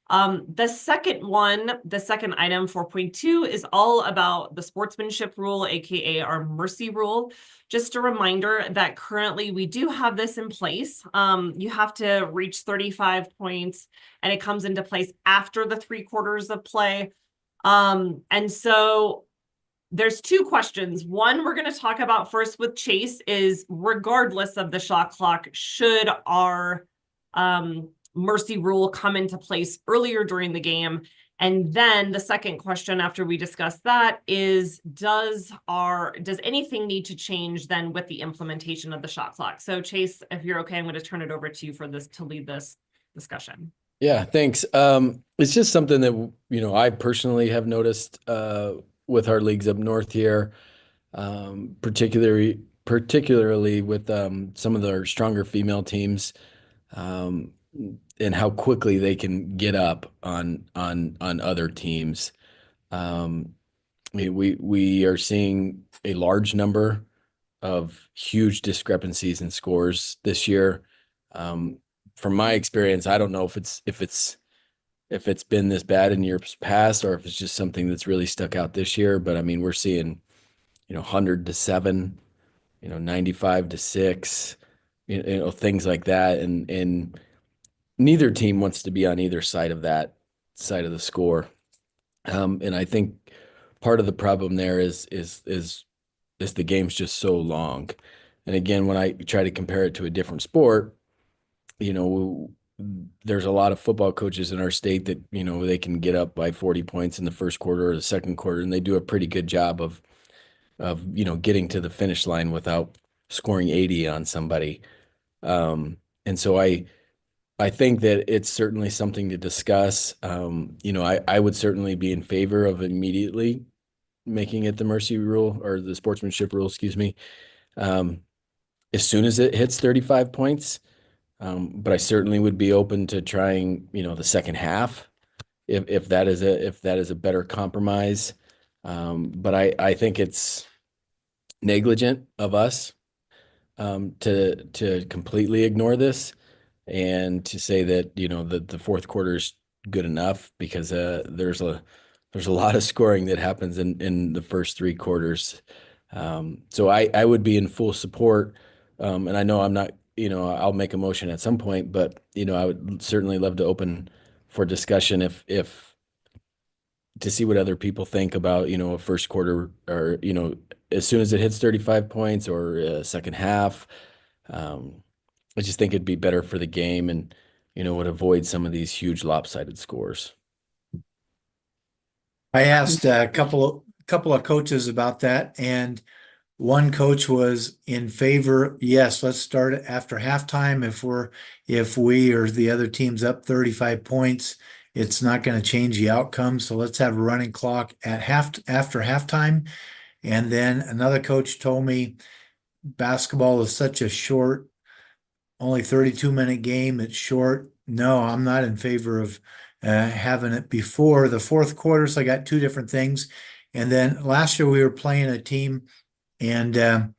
[SPEAKER 2] The second item, 4.2, is all about the sportsmanship rule, aka our mercy rule. Just a reminder that currently we do have this in place. You have to reach 35 points, and it comes into place after the 3 quarters of play. And so there's 2 questions. One we're going to talk about first with Chase is, regardless of the shot clock, should our mercy rule come into place earlier during the game? And then the second question after we discuss that is, does anything need to change then with the implementation of the shot clock? So Chase, if you're okay, I'm going to turn it over to you for this to lead this discussion.
[SPEAKER 5] Yeah, thanks. It's just something that, I personally have noticed with our leagues up north here, particularly with some of our stronger female teams, and how quickly they can get up on other teams. We are seeing a large number of huge discrepancies in scores this year. from my experience, I don't know if it's been this bad in years past or if it's just something that's really stuck out this year. But I mean, we're seeing, 100-7, 95-6, things like that. And neither team wants to be on either side of that side of the score. And I think part of the problem there is the game's just so long. And again, when I try to compare it to a different sport, there's a lot of football coaches in our state that, they can get up by 40 points in the first quarter or the second quarter, and they do a pretty good job of getting to the finish line without scoring 80 on somebody. And so I think that it's certainly something to discuss. I would certainly be in favor of immediately making it the mercy rule or the sportsmanship rule, excuse me, as soon as it hits 35 points. But I certainly would be open to trying, the second half if that is a better compromise. But I think it's negligent of us to completely ignore this and to say that, that the fourth quarter is good enough, because there's a lot of scoring that happens in the first three quarters. So I would be in full support. And I know I'm not, I'll make a motion at some point, but, I would certainly love to open for discussion if to see what other people think about, a first quarter or, as soon as it hits 35 points or a second half. I just think it'd be better for the game and, would avoid some of these huge lopsided scores.
[SPEAKER 15] I asked a couple of coaches about that, and one coach was in favor. Yes, let's start it after halftime. If we or the other team's up 35 points, it's not going to change the outcome. So let's have a running clock after halftime. And then another coach told me basketball is such a short, only 32-minute game. It's short. No, I'm not in favor of having it before the fourth quarter. So I got two different things. And then last year we were playing a team, and and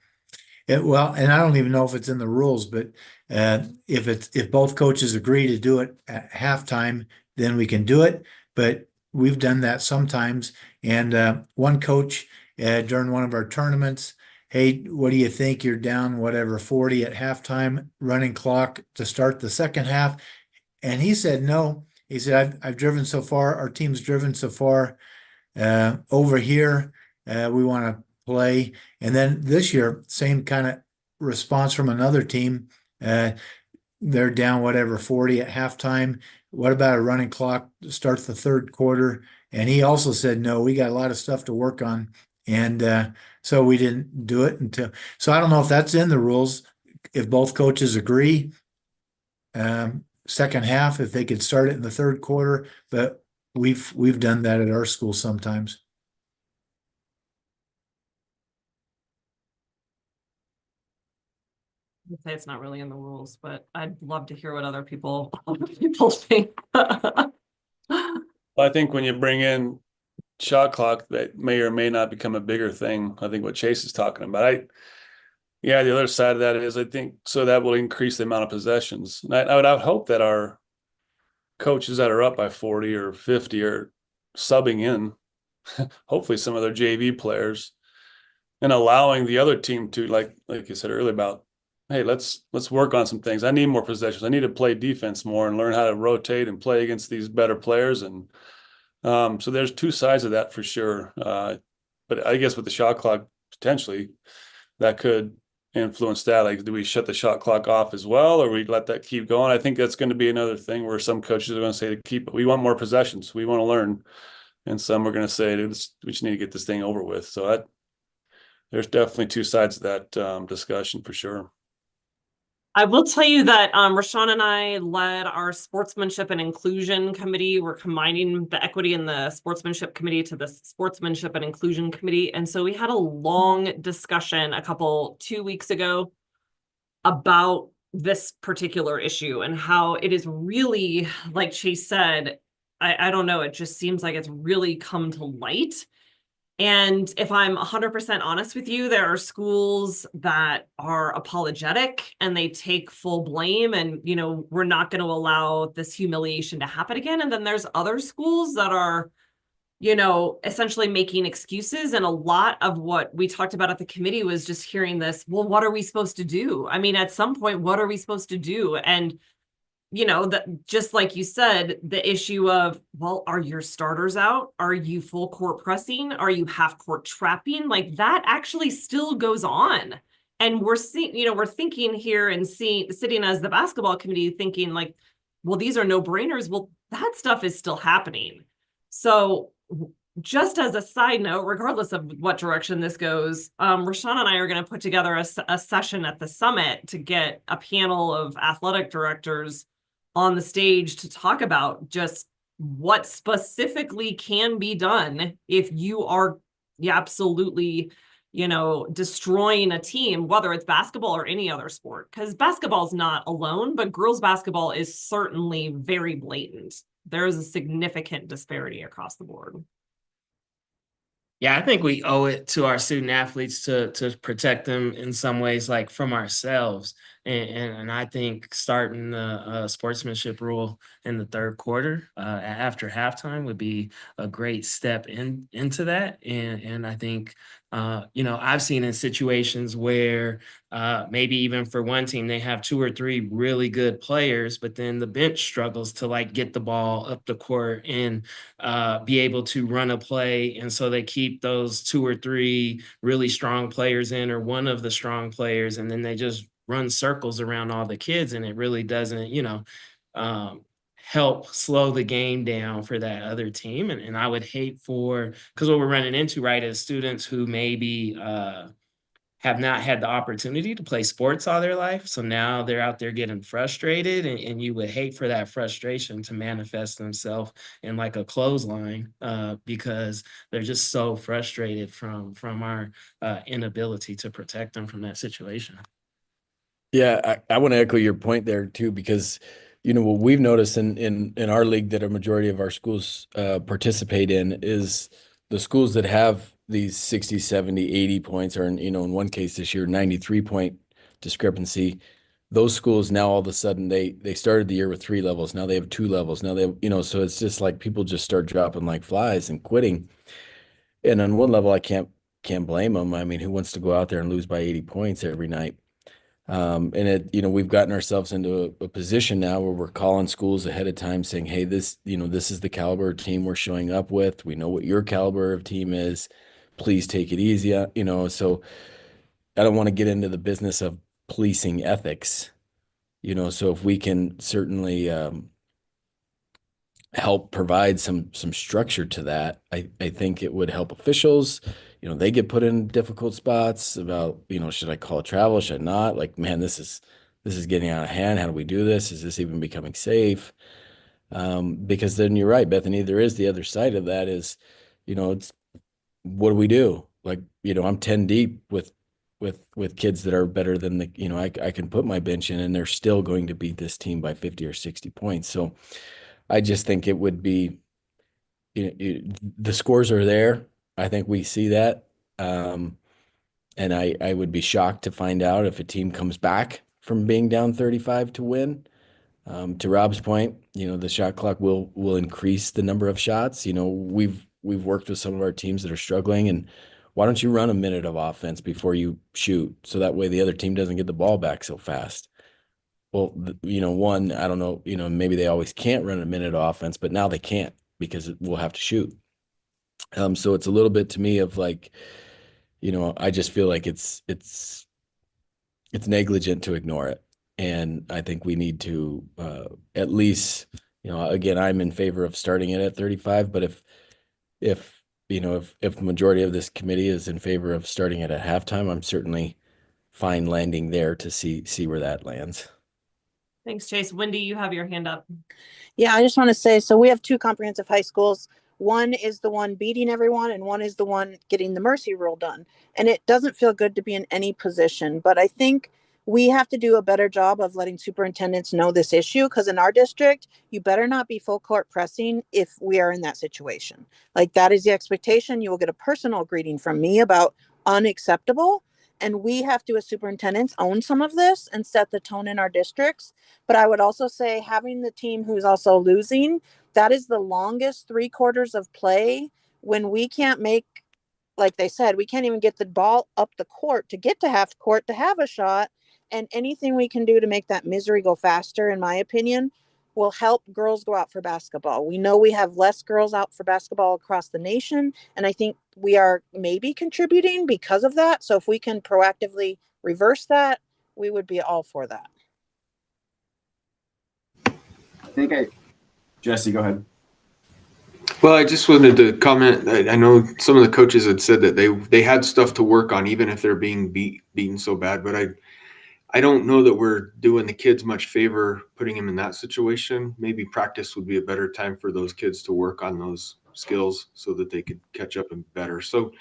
[SPEAKER 15] I don't even know if it's in the rules, but if both coaches agree to do it at halftime, then we can do it. But we've done that sometimes. And one coach during one of our tournaments, hey, what do you think? You're down, whatever, 40 at halftime, running clock to start the second half. And he said, no. He said, I've driven so far. Our team's driven so far over here. We want to play. And then this year, same kind of response from another team. They're down, whatever, 40 at halftime. What about a running clock to start the third quarter? And he also said, no, we got a lot of stuff to work on. And so we didn't do it until. So I don't know if that's in the rules. If both coaches agree, second half, if they could start it in the third quarter, but we've done that at our school sometimes.
[SPEAKER 2] I'd say it's not really in the rules, but I'd love to hear what other people think.
[SPEAKER 7] I think when you bring in shot clock, that may or may not become a bigger thing. I think what Chase is talking about. The other side of that is I think so that will increase the amount of possessions. And I would hope that our coaches that are up by 40 or 50 are subbing in, hopefully some of their JV players, and allowing the other team to, like you said earlier about, hey, let's work on some things. I need more possessions. I need to play defense more and learn how to rotate and play against these better players. And so there's two sides of that for sure. But I guess with the shot clock, potentially that could influence that. Like, do we shut the shot clock off as well, or we let that keep going? I think that's going to be another thing where some coaches are going to say we want more possessions. We want to learn. And some are going to say, we just need to get this thing over with. So there's definitely two sides of that discussion for sure.
[SPEAKER 2] I will tell you that Rashawn and I led our sportsmanship and inclusion committee. We're combining the equity and the sportsmanship committee to the sportsmanship and inclusion committee. And so we had a long discussion 2 weeks ago about this particular issue and how it is really, like Chase said, I don't know, it just seems like it's really come to light And if I'm 100% honest with you, there are schools that are apologetic and they take full blame and, you know, we're not going to allow this humiliation to happen again. And then there's other schools that are, you know, essentially making excuses. And a lot of what we talked about at the committee was just hearing this, well, what are we supposed to do? I mean, at some point, what are we supposed to do? And you know, that just like you said, the issue of, well, are your starters out? Are you full court pressing? Are you half court trapping? Like that actually still goes on. And we're seeing, you know, we're thinking here and sitting as the basketball committee thinking like, well, these are no brainers. Well, that stuff is still happening. So just as a side note, regardless of what direction this goes, Rashawn and I are going to put together a session at the summit to get a panel of athletic directors on the stage to talk about just what specifically can be done if you are absolutely, you know, destroying a team, whether it's basketball or any other sport, because basketball is not alone, but girls basketball is certainly very blatant. There is a significant disparity across the board.
[SPEAKER 1] Yeah, I think we owe it to our student athletes to protect them in some ways, like from ourselves. And I think starting the sportsmanship rule in the third quarter after halftime would be a great step into that. And I think you know, I've seen in situations where maybe even for one team they have two or three really good players, but then the bench struggles to like get the ball up the court and be able to run a play. And so they keep those two or three really strong players in, or one of the strong players, and then they just run circles around all the kids. And it really doesn't, you know, help slow the game down for that other team. And I would hate for, because what we're running into, right, is students who maybe have not had the opportunity to play sports all their life. So now they're out there getting frustrated, and you would hate for that frustration to manifest themselves in like a clothesline because they're just so frustrated from our inability to protect them from that situation.
[SPEAKER 5] Yeah, I want to echo your point there too, because you know what we've noticed in our league that a majority of our schools participate in is the schools that have these 60, 70, 80 points, or you know, in one case this year, 93-point discrepancy. Those schools now all of a sudden they started the year with 3 levels. Now they have 2 levels. Now they have, you know, so it's just like people just start dropping like flies and quitting. And on one level, I can't blame them. I mean, who wants to go out there and lose by 80 points every night? And it, you know, we've gotten ourselves into a position now where we're calling schools ahead of time saying, hey, this, you know, this is the caliber of team we're showing up with. We know what your caliber of team is. Please take it easy. You know, so I don't want to get into the business of policing ethics, you know, so if we can certainly help provide some structure to that, I think it would help officials. You know, they get put in difficult spots about, you know, should I call travel? Should I not? Like, man, this is getting out of hand. How do we do this? Is this even becoming safe? Because then you're right, Bethany, there is the other side of that is, you know, it's what do we do? Like, you know, I'm 10 deep with kids that are better than the, you know, I can put my bench in and they're still going to beat this team by 50 or 60 points. So I just think it would be, you know, the scores are there. I think we see that. And I would be shocked to find out if a team comes back from being down 35 to win. To Rob's point, you know, the shot clock will increase the number of shots. You know, we've worked with some of our teams that are struggling, and why don't you run a minute of offense before you shoot, so that way the other team doesn't get the ball back so fast. Well, you know, one, I don't know, you know, maybe they always can't run a minute of offense, but now they can't because we'll have to shoot. So it's a little bit to me of like, you know, I just feel like it's negligent to ignore it. And I think we need to at least, you know, again, I'm in favor of starting it at 35, but if you know, if the majority of this committee is in favor of starting it at halftime, I'm certainly fine landing there to see where that lands.
[SPEAKER 2] Thanks, Chase. Wendy, you have your hand up.
[SPEAKER 17] Yeah, I just want to say, so we have 2 comprehensive high schools. One is the one beating everyone, and one is the one getting the mercy rule done. And it doesn't feel good to be in any position, but I think we have to do a better job of letting superintendents know this issue, because in our district, you better not be full court pressing if we are in that situation. Like, that is the expectation. You will get a personal greeting from me about unacceptable. And we have to, as superintendents, own some of this and set the tone in our districts. But I would also say, having the team who's also losing, that is the longest 3/4 of play when we can't make, like they said, we can't even get the ball up the court to get to half court to have a shot. And anything we can do to make that misery go faster, in my opinion, will help girls go out for basketball. We know we have less girls out for basketball across the nation, and I think we are maybe contributing because of that. So if we can proactively reverse that, we would be all for that.
[SPEAKER 9] Jesse, go ahead.
[SPEAKER 11] Well, I just wanted to comment. I know some of the coaches had said that they had stuff to work on, even if they're being beaten so bad. But I don't know that we're doing the kids much favor putting them in that situation. Maybe practice would be a better time for those kids to work on those skills so that they could catch up and better. So,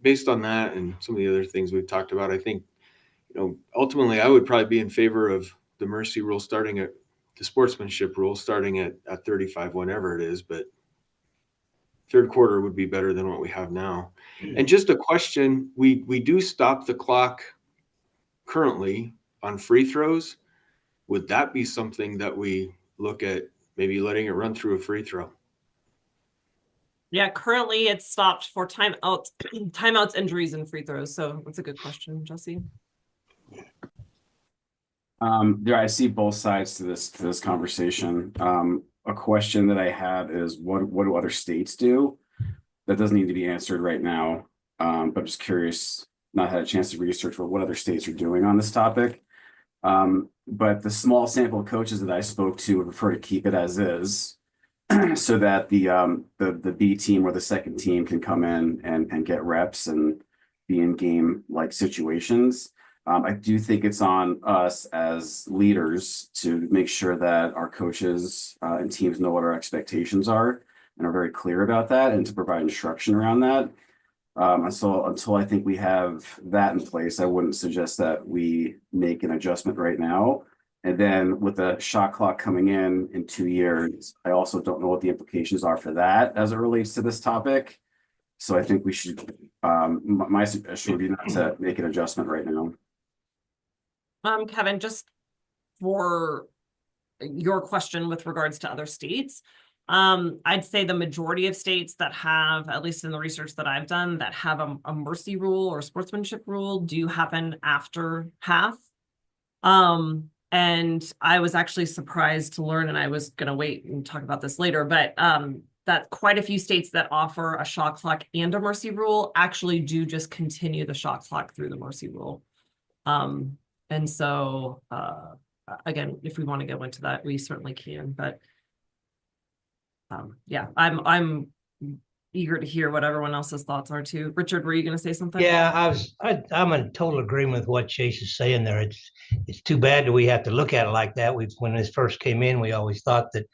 [SPEAKER 11] based on that and some of the other things we've talked about, I think, ultimately I would probably be in favor of the mercy rule starting at the sportsmanship rule starting at 35, whenever it is, but third quarter would be better than what we have now. And just a question, we do stop the clock currently on free throws. Would that be something that we look at maybe letting it run through a free throw?
[SPEAKER 2] Yeah, currently it's stopped for timeouts, injuries, and free throws. So that's a good question, Jesse.
[SPEAKER 9] I see both sides to this conversation. A question that I have is what do other states do? That doesn't need to be answered right now. But I'm just curious, not had a chance to research what other states are doing on this topic. But the small sample of coaches that I spoke to would prefer to keep it as is, so that the B team or the second team can come in and get reps and be in game like situations. I do think it's on us as leaders to make sure that our coaches and teams know what our expectations are and are very clear about that, and to provide instruction around that. And so until I think we have that in place, I wouldn't suggest that we make an adjustment right now. And then with the shot clock coming in 2 years, I also don't know what the implications are for that as it relates to this topic. So I think we should, my suggestion would be not to make an adjustment right now.
[SPEAKER 2] Kevin, just for your question with regards to other states, I'd say the majority of states that have, at least in the research that I've done, that have a mercy rule or sportsmanship rule do happen after half. And I was actually surprised to learn, and I was going to wait and talk about this later, but that quite a few states that offer a shot clock and a mercy rule actually do just continue the shot clock through the mercy rule. And so, again, if we want to go into that, we certainly can, but yeah, I'm eager to hear what everyone else's thoughts are too. Richard, were you going to say something?
[SPEAKER 13] Yeah, I'm in total agreement with what Chase is saying there. It's too bad that we have to look at it like that. When this first came in, we always thought that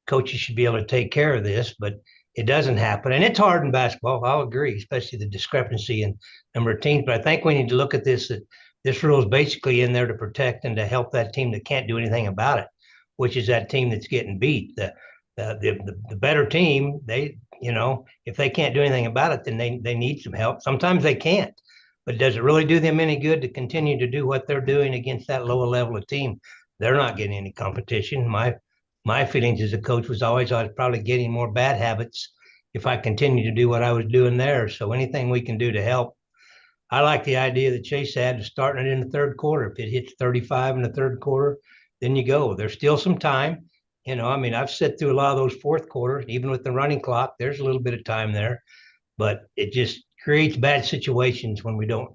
[SPEAKER 13] coaches should be able to take care of this, but it doesn't happen. And it's hard in basketball. I'll agree, especially the discrepancy in number of teams. But I think we need to look at this, that this rule is basically in there to protect and to help that team that can't do anything about it, which is that team that's getting beat. The better team, if they can't do anything about it, then they need some help. Sometimes they can't, but does it really do them any good to continue to do what they're doing against that lower level of team? They're not getting any competition. My feelings as a coach was always I was probably getting more bad habits if I continued to do what I was doing there. So anything we can do to help. I like the idea that Chase had of starting it in the third quarter. If it hits 35 in the third quarter, then you go. There's still some time. I've sat through a lot of those fourth quarters, even with the running clock, there's a little bit of time there, but it just creates bad situations when we don't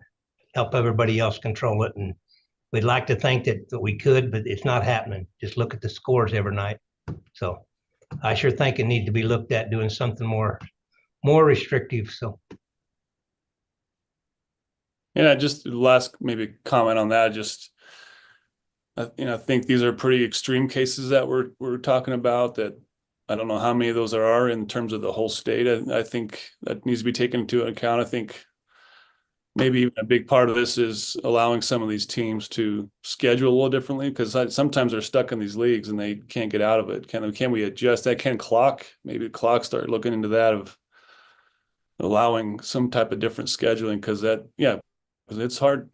[SPEAKER 13] help everybody else control it. And we'd like to think that we could, but it's not happening. Just look at the scores every night. So I sure think it needs to be looked at doing something more restrictive. So.
[SPEAKER 7] Yeah, just last maybe comment on that. Just I think these are pretty extreme cases that we're talking about. That I don't know how many of those there are in terms of the whole state. I think that needs to be taken into account. I think maybe even a big part of this is allowing some of these teams to schedule a little differently, because sometimes they're stuck in these leagues and they can't get out of it. Can we adjust that? Maybe the clock start looking into that of allowing some type of different scheduling, because it's hard.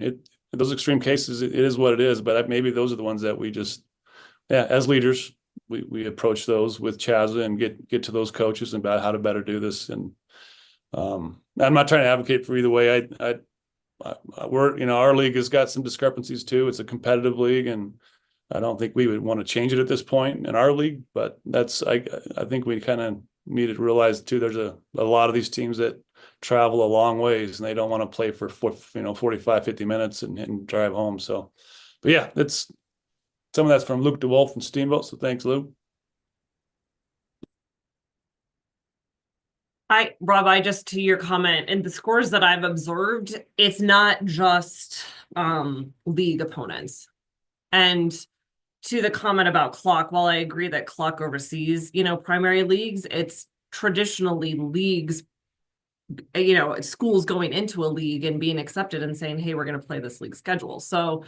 [SPEAKER 7] Those extreme cases, it is what it is, but maybe those are the ones that we just, as leaders, we approach those with CHSAA and get to those coaches about how to better do this. And I'm not trying to advocate for either way. Our league has got some discrepancies too. It's a competitive league, and I don't think we would want to change it at this point in our league. But I think we kind of need to realize too, there's a lot of these teams that travel a long ways and they don't want to play for 45, 50 minutes and drive home. So, but yeah, some of that's from Luke DeWolf and Steamboat. So thanks, Luke.
[SPEAKER 2] Rob, just to your comment, and the scores that I've observed, it's not just league opponents. And to the comment about clock, while I agree that clock oversees, primary leagues, it's traditionally leagues, schools going into a league and being accepted and saying, hey, we're going to play this league schedule. So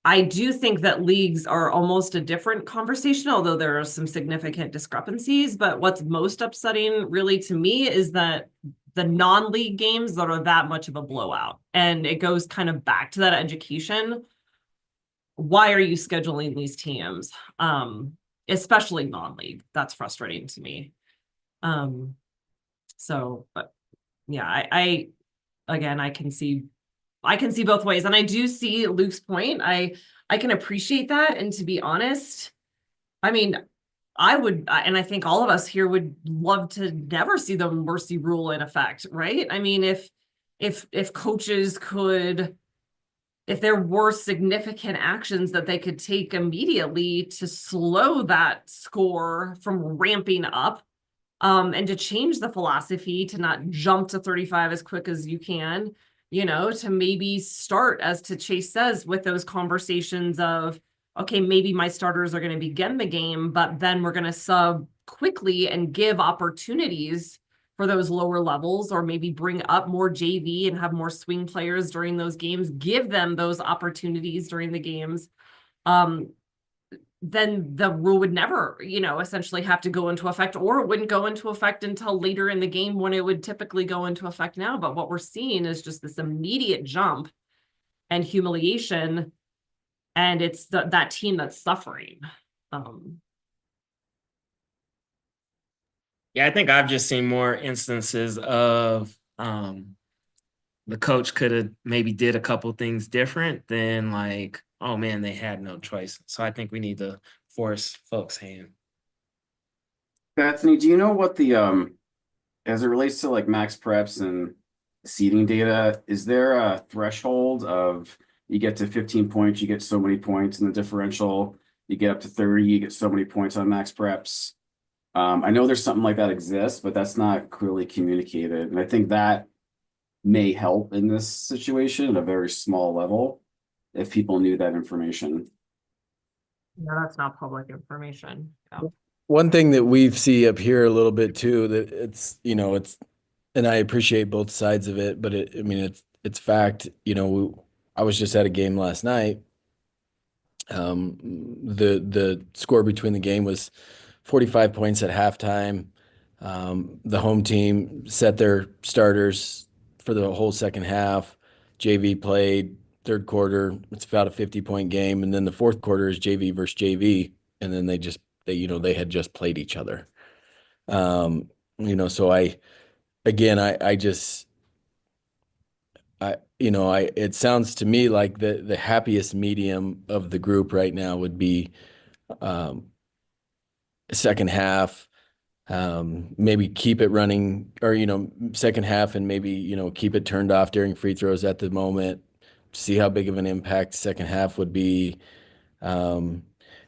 [SPEAKER 2] I do think that leagues are almost a different conversation, although there are some significant discrepancies. But what's most upsetting really to me is that the non-league games that are that much of a blowout. And it goes kind of back to that education. Why are you scheduling these teams? Especially non-league. That's frustrating to me. But yeah, I can see both ways. And I do see Luke's point. I can appreciate that. And to be honest, I mean, and I think all of us here would love to never see the mercy rule in effect, right? I mean, if coaches could, if there were significant actions that they could take immediately to slow that score from ramping up, and to change the philosophy to not jump to 35 as quick as you can, to maybe start, as to Chase says, with those conversations of, okay, maybe my starters are going to begin the game, but then we're going to sub quickly and give opportunities for those lower levels, or maybe bring up more JV and have more swing players during those games, give them those opportunities during the games. Then the rule would never, essentially have to go into effect, or it wouldn't go into effect until later in the game when it would typically go into effect now. But what we're seeing is just this immediate jump and humiliation, and it's that team that's suffering.
[SPEAKER 1] Yeah, I think I've just seen more instances of the coach could have maybe did a couple things different than like, oh man, they had no choice. So I think we need to force folks' hand.
[SPEAKER 9] Bethany, do you know what the as it relates to like max preps and seeding data, is there a threshold of you get to 15 points, you get so many points in the differential, you get up to 30, you get so many points on max preps? I know there's something like that exists, but that's not clearly communicated. And I think that may help in this situation at a very small level if people knew that information.
[SPEAKER 2] No, that's not public information. Yeah.
[SPEAKER 5] One thing that we see up here a little bit too, that it's, and I appreciate both sides of it, but it's fact, I was just at a game last night. The score between the game was 45 points at halftime. The home team set their starters for the whole second half. JV played third quarter. It's about a 50-point game. And then the fourth quarter is JV versus JV. And then they had just played each other. So it sounds to me like the happiest medium of the group right now would be second half, maybe keep it running, or second half, and maybe keep it turned off during free throws at the moment, see how big of an impact second half would be, and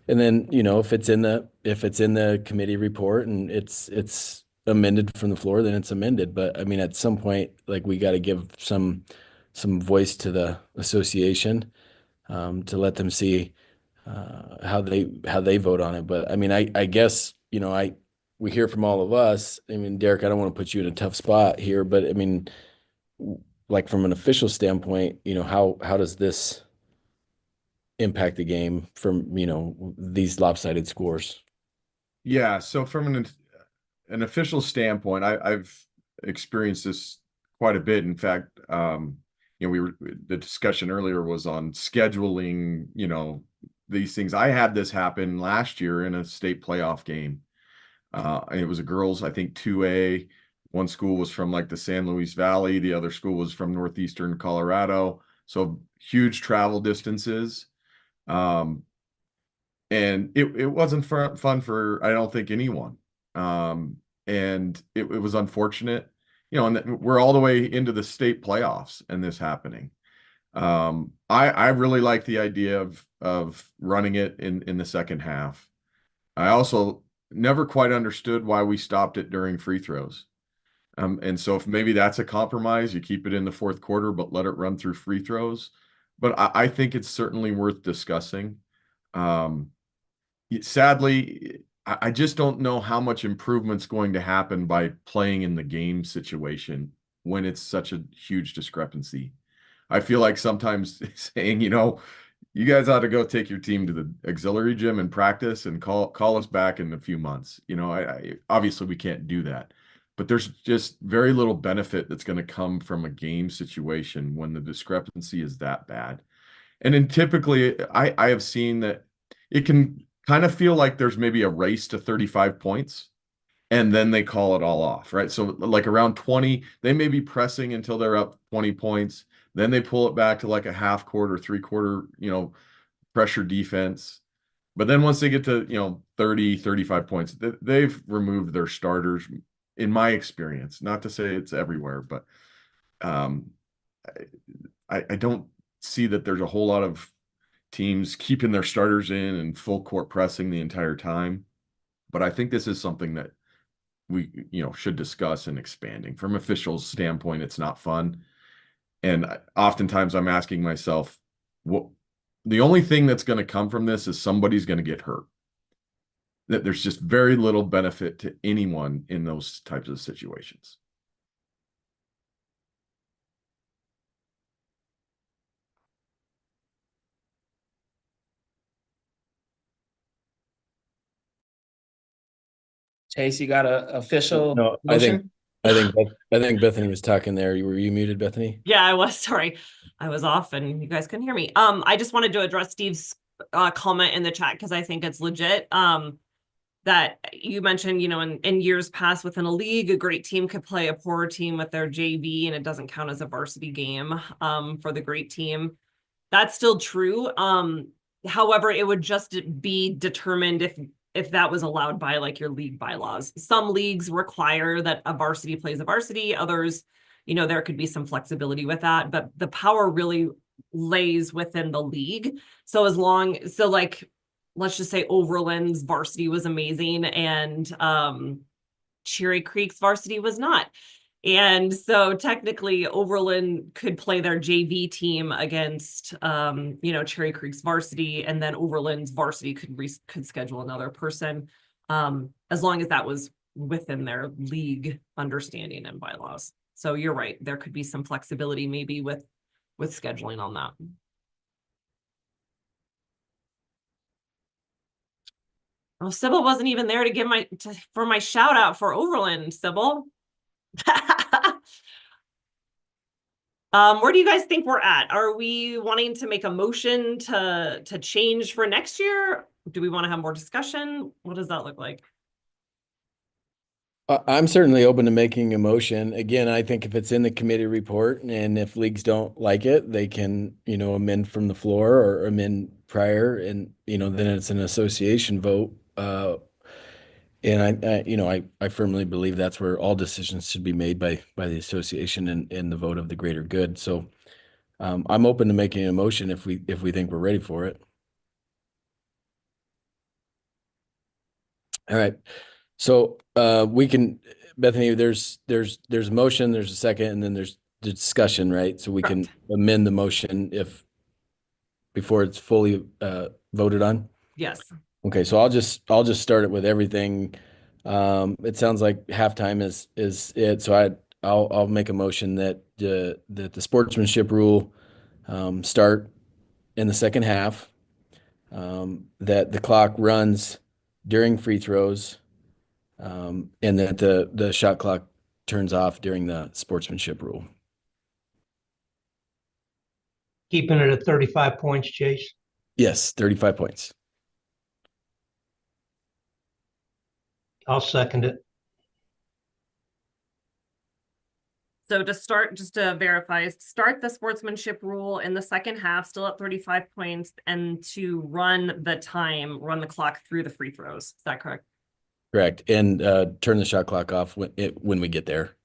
[SPEAKER 5] then if it's in the committee report and it's amended from the floor, then it's amended. But I mean, at some point, like, we got to give some voice to the association, to let them see how they vote on it. But I mean, I guess we hear from all of us. I mean, Derek, I don't want to put you in a tough spot here, but I mean, like from an official standpoint, how does this impact the game from, these lopsided scores?
[SPEAKER 10] Yeah, so from an official standpoint, I've experienced this quite a bit. In fact, the discussion earlier was on scheduling, these things. I had this happen last year in a state playoff game. And it was a girls, I think 2A. One school was from like the San Luis Valley, the other school was from northeastern Colorado. So huge travel distances. Um, and it wasn't fun for, I don't think, anyone. And it was unfortunate, and we're all the way into the state playoffs and this happening. I really like the idea of running it in the second half. I also never quite understood why we stopped it during free throws. And so if maybe that's a compromise, you keep it in the fourth quarter, but let it run through free throws. But I think it's certainly worth discussing. Um, Sadly, I just don't know how much improvement's going to happen by playing in the game situation when it's such a huge discrepancy. I feel like sometimes saying, you guys ought to go take your team to the auxiliary gym and practice and call us back in a few months. I obviously we can't do that, but there's just very little benefit that's going to come from a game situation when the discrepancy is that bad. And then typically I have seen that it can kind of feel like there's maybe a race to 35 points and then they call it all off, right? So like around 20, they may be pressing until they're up 20 points. Then they pull it back to like a half quarter, 3/4, pressure defense. But then once they get to, 30, 35 points, they've removed their starters, in my experience. Not to say it's everywhere, but um, I don't see that there's a whole lot of teams keeping their starters in and full court pressing the entire time. But I think this is something that we, should discuss and expanding. From officials' standpoint, it's not fun. And oftentimes I'm asking myself, what the only thing that's going to come from this is somebody's going to get hurt. That there's just very little benefit to anyone in those types of situations.
[SPEAKER 1] Chase, you got a official
[SPEAKER 5] No,
[SPEAKER 1] motion?
[SPEAKER 5] I think Bethany was talking there. Were you muted, Bethany?
[SPEAKER 2] Yeah, I was. Sorry, I was off and you guys couldn't hear me. I just wanted to address Steve's comment in the chat because I think it's legit. That you mentioned, in years past within a league, a great team could play a poorer team with their JV and it doesn't count as a varsity game for the great team. That's still true. However, it would just be determined if that was allowed by like your league bylaws. Some leagues require that a varsity plays a varsity. Others, there could be some flexibility with that, but the power really lays within the league. So like, let's just say Overland's varsity was amazing and Cherry Creek's varsity was not. And so technically Overland could play their JV team against, Cherry Creek's varsity, and then Overland's varsity could schedule another person, as long as that was within their league understanding and bylaws. So you're right. There could be some flexibility maybe with scheduling on that. Oh, Sybil wasn't even there to give for my shout out for Overland, Sybil. Where do you guys think we're at? Are we wanting to make a motion to change for next year? Do we want to have more discussion? What does that look like?
[SPEAKER 5] I'm certainly open to making a motion. Again, I think if it's in the committee report and if leagues don't like it, they can, amend from the floor or amend prior, and, then it's an association vote. And I firmly believe that's where all decisions should be made by the association and the vote of the greater good. So I'm open to making a motion if we think we're ready for it. All right. So we can, Bethany, there's a motion, there's a second, and then there's the discussion, right? So we can amend the motion before it's fully voted on.
[SPEAKER 2] Yes.
[SPEAKER 5] Okay, so I'll just start it with everything. It sounds like halftime is it. So I'll make a motion that that the sportsmanship rule start in the second half, that the clock runs during free throws, and that the shot clock turns off during the sportsmanship rule.
[SPEAKER 13] Keeping it at 35 points, Chase.
[SPEAKER 5] Yes, 35 points.
[SPEAKER 13] I'll second it.
[SPEAKER 2] So to start, just to verify, start the sportsmanship rule in the second half, still at 35 points, and to run the clock through the free throws. Is that correct?
[SPEAKER 5] Correct. And turn the shot clock off when we get there.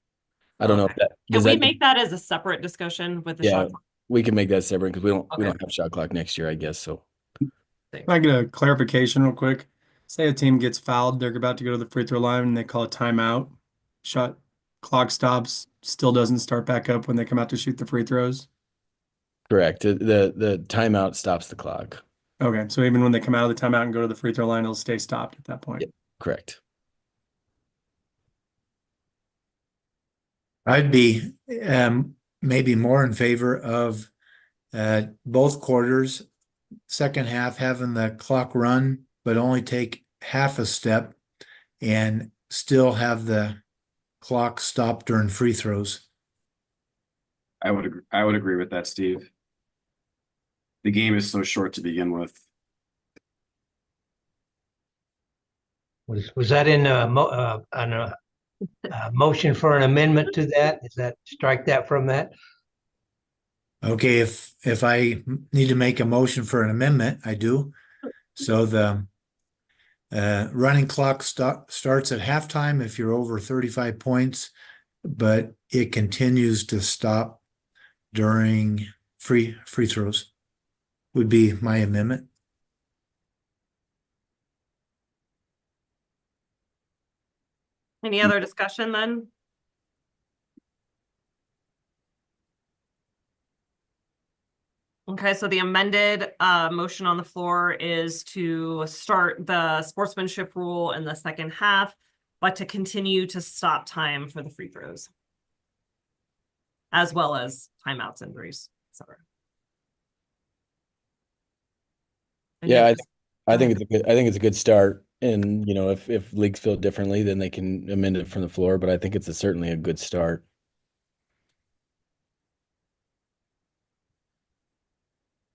[SPEAKER 5] I don't know if that
[SPEAKER 2] Can
[SPEAKER 5] does
[SPEAKER 2] we
[SPEAKER 5] that
[SPEAKER 2] make that as a separate discussion with the shot clock?
[SPEAKER 5] we can make that separate because we
[SPEAKER 2] Okay.
[SPEAKER 5] don't have shot clock next year, I guess. So
[SPEAKER 6] Can I get a clarification real quick? Say a team gets fouled, they're about to go to the free throw line and they call a timeout. Shot clock stops, still doesn't start back up when they come out to shoot the free throws.
[SPEAKER 5] correct. The timeout stops the clock.
[SPEAKER 6] Okay, so even when they come out of the timeout and go to the free throw line, it'll stay stopped at that point.
[SPEAKER 5] Correct.
[SPEAKER 15] I'd be maybe more in favor of both quarters, second half having the clock run, but only take half a step and still have the clock stop during free throws.
[SPEAKER 9] I would agree with that, Steve. The game is so short to begin with.
[SPEAKER 13] Was that in a motion for an amendment to that? Is that strike that from that?
[SPEAKER 15] Okay, if I need to make a motion for an amendment, I do. So the running clock starts at halftime if you're over 35 points, but it continues to stop during free throws, would be my amendment.
[SPEAKER 2] Any other discussion then? Okay, so the amended motion on the floor is to start the sportsmanship rule in the second half, but to continue to stop time for the free throws, as well as timeouts, injuries, etc.
[SPEAKER 5] Yeah, I think it's a good start. And you know, if leagues feel differently, then they can amend it from the floor. But I think it's certainly a good start.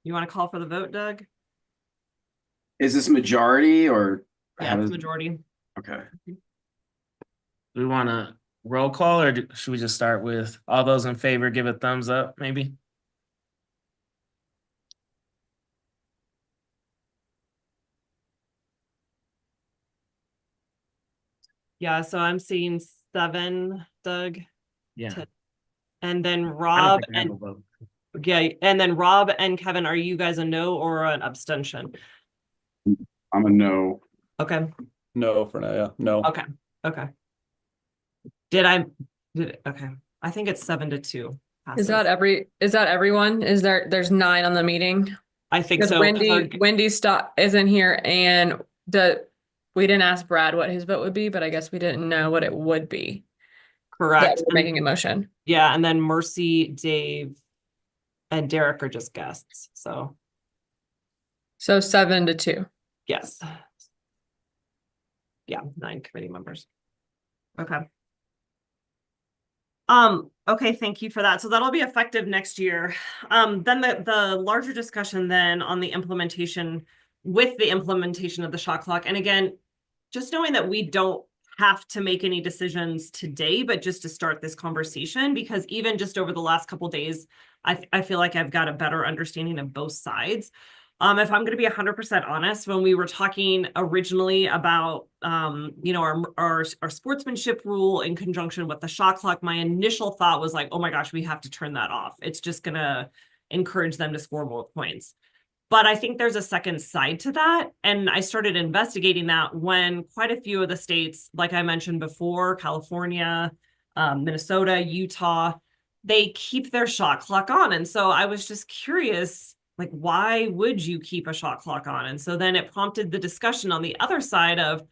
[SPEAKER 2] You want to call for the vote, Doug?
[SPEAKER 9] Is this majority or
[SPEAKER 2] Yeah, it's majority.
[SPEAKER 9] Okay.
[SPEAKER 1] Do we want to roll call or should we just start with all those in favor, give a thumbs up, maybe?
[SPEAKER 2] Yeah, so I'm seeing 7, Doug.
[SPEAKER 1] Yeah.
[SPEAKER 2] And then
[SPEAKER 1] I don't
[SPEAKER 2] Rob
[SPEAKER 1] think I have
[SPEAKER 2] and
[SPEAKER 1] a vote.
[SPEAKER 2] yeah, and then Rob and Kevin, are you guys a no or an abstention?
[SPEAKER 9] I'm a no.
[SPEAKER 2] Okay.
[SPEAKER 7] No for now. Yeah, no.
[SPEAKER 2] Okay. Okay. Okay. I think it's 7-2.
[SPEAKER 12] Is
[SPEAKER 2] passes.
[SPEAKER 12] that everyone? There's 9 on the meeting?
[SPEAKER 2] I think
[SPEAKER 12] Because
[SPEAKER 2] so.
[SPEAKER 12] Wendy isn't here, and we didn't ask Brad what his vote would be, but I guess we didn't know what it would be.
[SPEAKER 2] Correct.
[SPEAKER 12] That we're making a motion.
[SPEAKER 2] Yeah, and then Mercy, Dave, and Derek are just guests. So
[SPEAKER 12] 7-2.
[SPEAKER 2] yes. Yeah, 9 committee members. Okay. Okay, thank you for that. So that'll be effective next year. Then the larger discussion then on the implementation with the implementation of the shot clock. And again, just knowing that we don't have to make any decisions today, but just to start this conversation, because even just over the last couple of days, I feel like I've got a better understanding of both sides. If I'm going to be 100% honest, when we were talking originally about, our sportsmanship rule in conjunction with the shot clock, my initial thought was like, oh my gosh, we have to turn that off. It's just going to encourage them to score more points. But I think there's a second side to that. And I started investigating that when quite a few of the states, like I mentioned before, California, Minnesota, Utah, they keep their shot clock on. And so I was just curious, like, why would you keep a shot clock on? And so then it prompted the discussion on the other side of,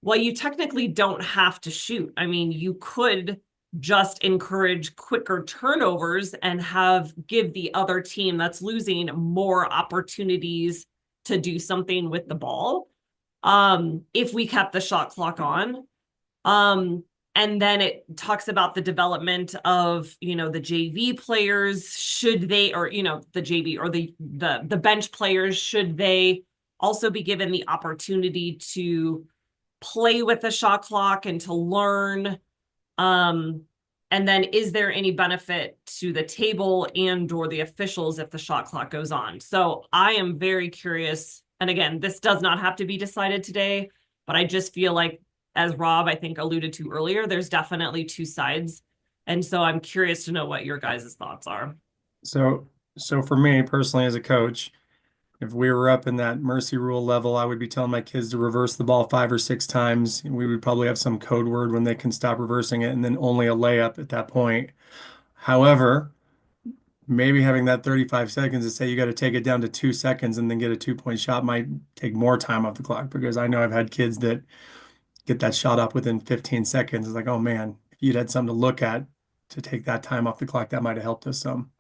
[SPEAKER 2] well, you technically don't have to shoot. I mean, you could just encourage quicker turnovers and give the other team that's losing more opportunities to do something with the ball. If we kept the shot clock on. And then it talks about the development of, the JV players, should they, or, the JV or the bench players, should they also be given the opportunity to play with the shot clock and to learn? And then is there any benefit to the table and or the officials if the shot clock goes on? So I am very curious. And again, this does not have to be decided today, but I just feel like, as Rob, I think, alluded to earlier, there's definitely two sides. And so I'm curious to know what your guys' thoughts are.
[SPEAKER 6] So for me personally as a coach, if we were up in that mercy rule level, I would be telling my kids to reverse the ball 5 or 6 times. We would probably have some code word when they can stop reversing it and then only a layup at that point. However, maybe having that 35 seconds to say you got to take it down to 2 seconds and then get a 2-point shot might take more time off the clock, because I know I've had kids that get that shot up within 15 seconds. It's like, oh man, if you'd had something to look at to take that time off the clock, that might have helped us some.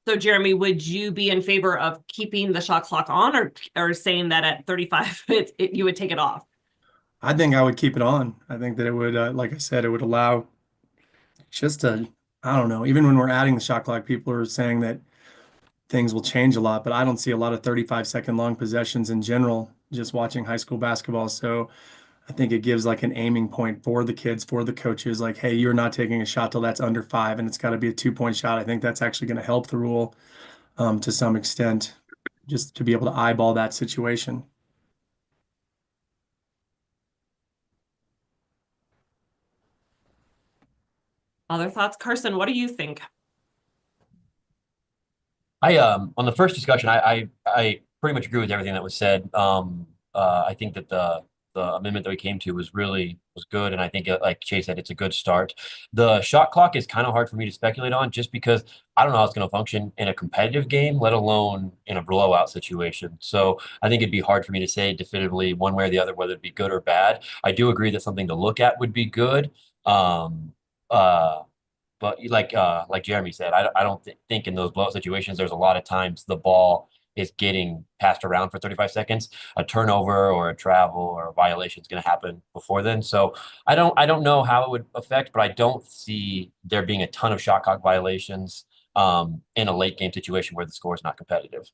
[SPEAKER 2] So Jeremy, would you be in favor of keeping the shot clock on, or saying that at 35 you would take it off?
[SPEAKER 6] I think I would keep it on. I think that it would, like I said, it would allow just I don't know, even when we're adding the shot clock, people are saying that things will change a lot, but I don't see a lot of 35-second long possessions in general, just watching high school basketball. So I think it gives like an aiming point for the kids, for the coaches, like, hey, you're not taking a shot till that's under 5 and it's got to be a 2-point shot. I think that's actually going to help the rule to some extent, just to be able to eyeball that situation.
[SPEAKER 2] Other thoughts? Carson, what do you think?
[SPEAKER 8] On the first discussion, I pretty much agree with everything that was said. I think that the amendment that we came to was good, and I think like Chase said, it's a good start. The shot clock is kind of hard for me to speculate on, just because I don't know how it's going to function in a competitive game, let alone in a blowout situation. So I think it'd be hard for me to say definitively one way or the other whether it'd be good or bad. I do agree that something to look at would be good. But like Jeremy said, I don't think in those blowout situations, there's a lot of times the ball is getting passed around for 35 seconds. A turnover or a travel or a violation is going to happen before then. So I don't know how it would affect, but I don't see there being a ton of shot clock violations in a late game situation where the score is not competitive.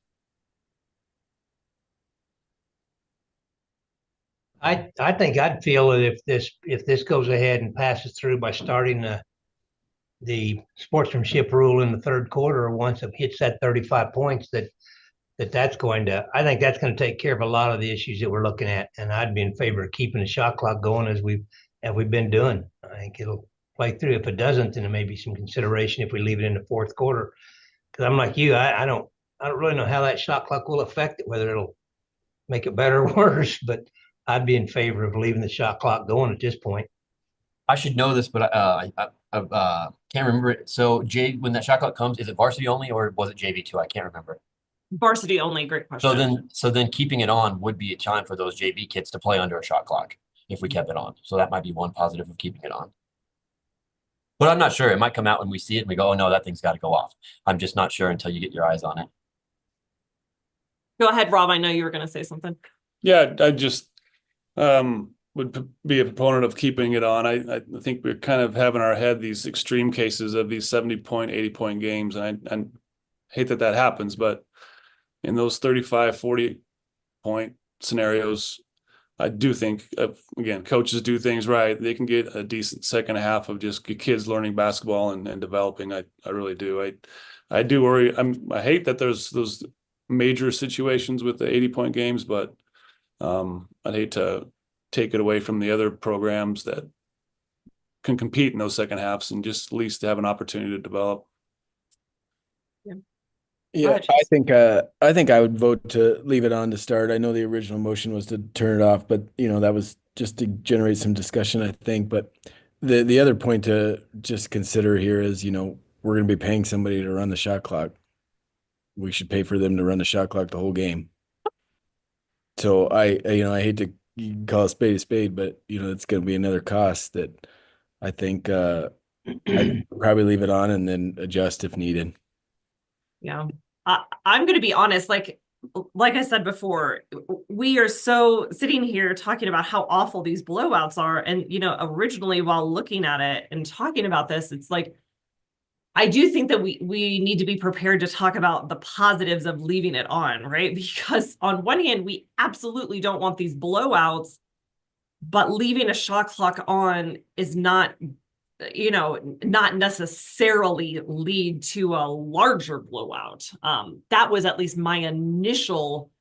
[SPEAKER 13] I think I'd feel that if this goes ahead and passes through by starting the sportsmanship rule in the third quarter, once it hits that 35 points, that's going to, I think that's going to take care of a lot of the issues that we're looking at. And I'd be in favor of keeping the shot clock going as we've been doing. I think it'll play through. If it doesn't, then there may be some consideration if we leave it in the fourth quarter. Because I'm like you, I don't really know how that shot clock will affect it, whether it'll make it better or worse, but I'd be in favor of leaving the shot clock going at this point.
[SPEAKER 8] I should know this, but I can't remember it. So when that shot clock comes, is it varsity only or was it JV too? I can't remember.
[SPEAKER 2] Varsity only, great question.
[SPEAKER 8] So then keeping it on would be a time for those JV kids to play under a shot clock if we kept it on. So that might be one positive of keeping it on. But I'm not sure. It might come out when we see it and we go, oh no, that thing's got to go off. I'm just not sure until you get your eyes on it.
[SPEAKER 2] Go ahead, Rob. I know you were going to say something.
[SPEAKER 7] Yeah, I just would be a proponent of keeping it on. I think we're kind of having our head these extreme cases of these 70-point, 80-point games. And I hate that happens, but in those 35, 40-point scenarios, I do think, again, coaches do things right. They can get a decent second half of just kids learning basketball and developing. I really do. I do worry. I hate that there's those major situations with the 80-point games, but I'd hate to take it away from the other programs that can compete in those second halves and just at least have an opportunity to develop.
[SPEAKER 5] Yeah, I think I would vote to leave it on to start. I know the original motion was to turn it off, but that was just to generate some discussion, I think. But the other point to just consider here is, we're going to be paying somebody to run the shot clock. We should pay for them to run the shot clock the whole game. So I hate to call a spade, but it's going to be another cost that I think I'd probably leave it on and then adjust if needed.
[SPEAKER 2] Yeah. I'm going to be honest, like I said before, we are so sitting here talking about how awful these blowouts are. And, originally while looking at it and talking about this, it's like, I do think that we need to be prepared to talk about the positives of leaving it on, right? Because on one hand, we absolutely don't want these blowouts, but leaving a shot clock on is not necessarily lead to a larger blowout. That was at least my initial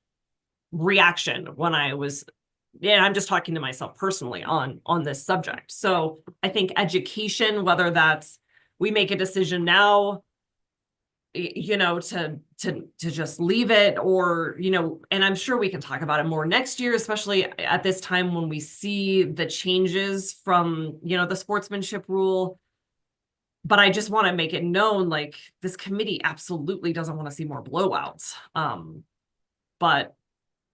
[SPEAKER 2] reaction when I'm just talking to myself personally on this subject. So I think education, whether that's we make a decision now, to just leave it, or, and I'm sure we can talk about it more next year, especially at this time when we see the changes from, the sportsmanship rule. But I just want to make it known, like, this committee absolutely doesn't want to see more blowouts. But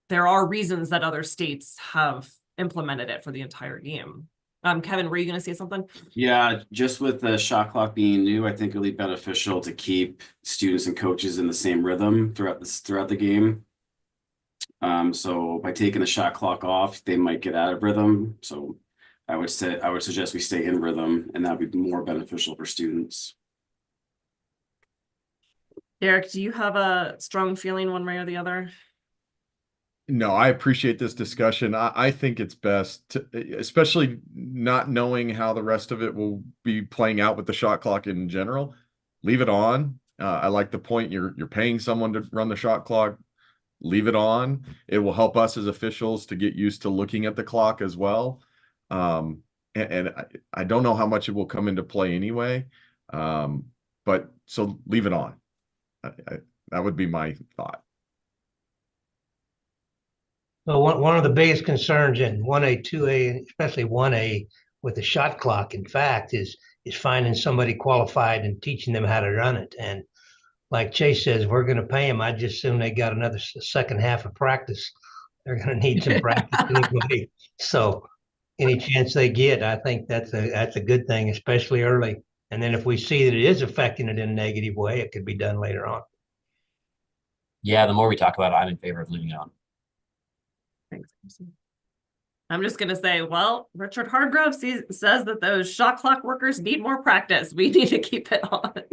[SPEAKER 2] there are reasons that other states have implemented it for the entire game. Kevin, were you going to say something?
[SPEAKER 9] Yeah, just with the shot clock being new, I think it'll be beneficial to keep students and coaches in the same rhythm throughout the game. So by taking the shot clock off, they might get out of rhythm. So I would suggest we stay in rhythm, and that would be more beneficial for students.
[SPEAKER 2] Derek, do you have a strong feeling one way or the other?
[SPEAKER 10] No, I appreciate this discussion. I think it's best to, especially not knowing how the rest of it will be playing out with the shot clock in general, leave it on. I like the point you're paying someone to run the shot clock. Leave it on. It will help us as officials to get used to looking at the clock as well. And I don't know how much it will come into play anyway. But so leave it on. That would be my thought.
[SPEAKER 13] Well, one of the biggest concerns in 1A, 2A, especially 1A with the shot clock, in fact, is finding somebody qualified and teaching them how to run it. And like Chase says, we're going to pay them. I just assume they got another second half of practice. They're going to need some practice anyway. So any chance they get, I think that's a good thing, especially early. And then if we see that it is affecting it in a negative way, it could be done later on.
[SPEAKER 8] Yeah, the more we talk about it, I'm in favor of leaving it on.
[SPEAKER 2] Thanks. I'm just going to say, well, Richard Hargrove says that those shot clock workers need more practice. We need to keep it on.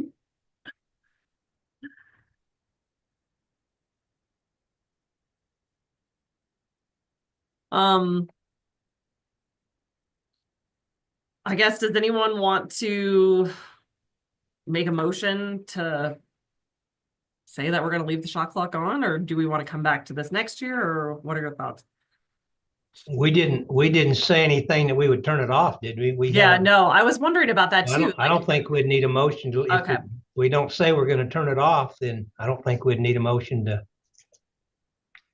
[SPEAKER 2] I guess, does anyone want to make a motion to say that we're going to leave the shot clock on, or do we want to come back to this next year, or what are your thoughts?
[SPEAKER 13] We didn't say anything that we would turn it off, did we?
[SPEAKER 2] No, I was wondering about that too.
[SPEAKER 13] I don't think we'd need a motion to, if we don't say we're going to turn it off, then I don't think we'd need a motion to.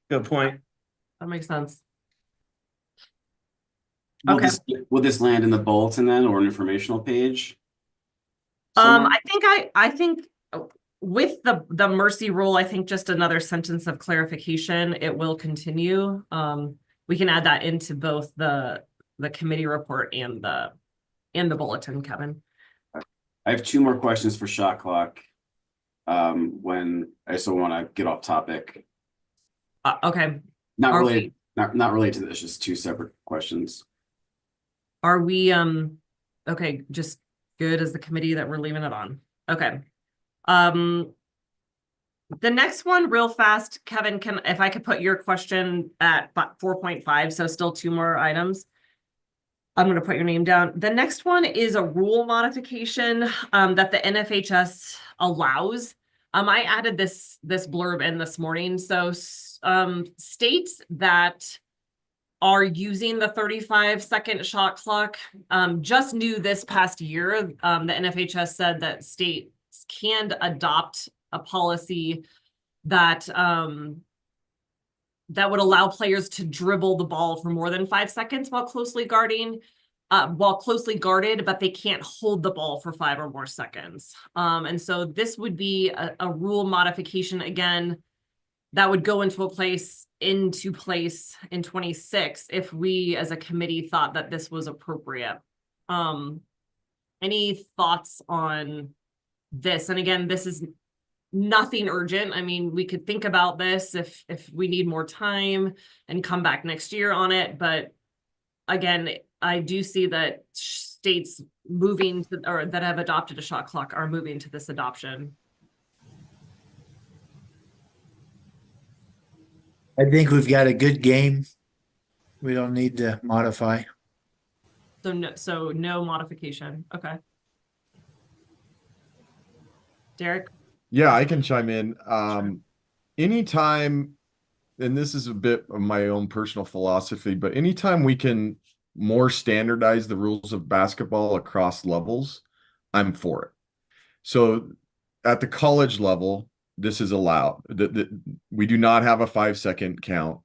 [SPEAKER 1] Good point.
[SPEAKER 2] That makes sense.
[SPEAKER 9] Will this land in the bulletin then, or an informational page?
[SPEAKER 2] I think with the mercy rule, I think just another sentence of clarification, it will continue. We can add that into both the committee report and the bulletin, Kevin.
[SPEAKER 9] I have two more questions for shot clock. When I still want to get off topic.
[SPEAKER 2] Okay.
[SPEAKER 9] Not related to this, just two separate questions.
[SPEAKER 2] Are we okay, just good as the committee that we're leaving it on? Okay. The next one real fast, Kevin, if I could put your question at 4.5, so still two more items. I'm going to put your name down. The next one is a rule modification that the NFHS allows. I added this blurb in this morning. So states that are using the 35-second shot clock just knew this past year, the NFHS said that states can adopt a policy that that would allow players to dribble the ball for more than 5 seconds while closely guarded, but they can't hold the ball for 5 or more seconds. And so this would be a rule modification again that would go into place in 26 if we as a committee thought that this was appropriate. any thoughts on this? And again, this is nothing urgent. I mean, we could think about this if we need more time and come back next year on it. But again, I do see that states moving to, or that have adopted a shot clock are moving to this adoption.
[SPEAKER 15] I think we've got a good game. We don't need to modify.
[SPEAKER 2] So no modification. Okay. Derek?
[SPEAKER 10] Yeah, I can chime in. Anytime, and this is a bit of my own personal philosophy, but anytime we can more standardize the rules of basketball across levels, I'm for it. So at the college level, this is allowed. We do not have a 5-second count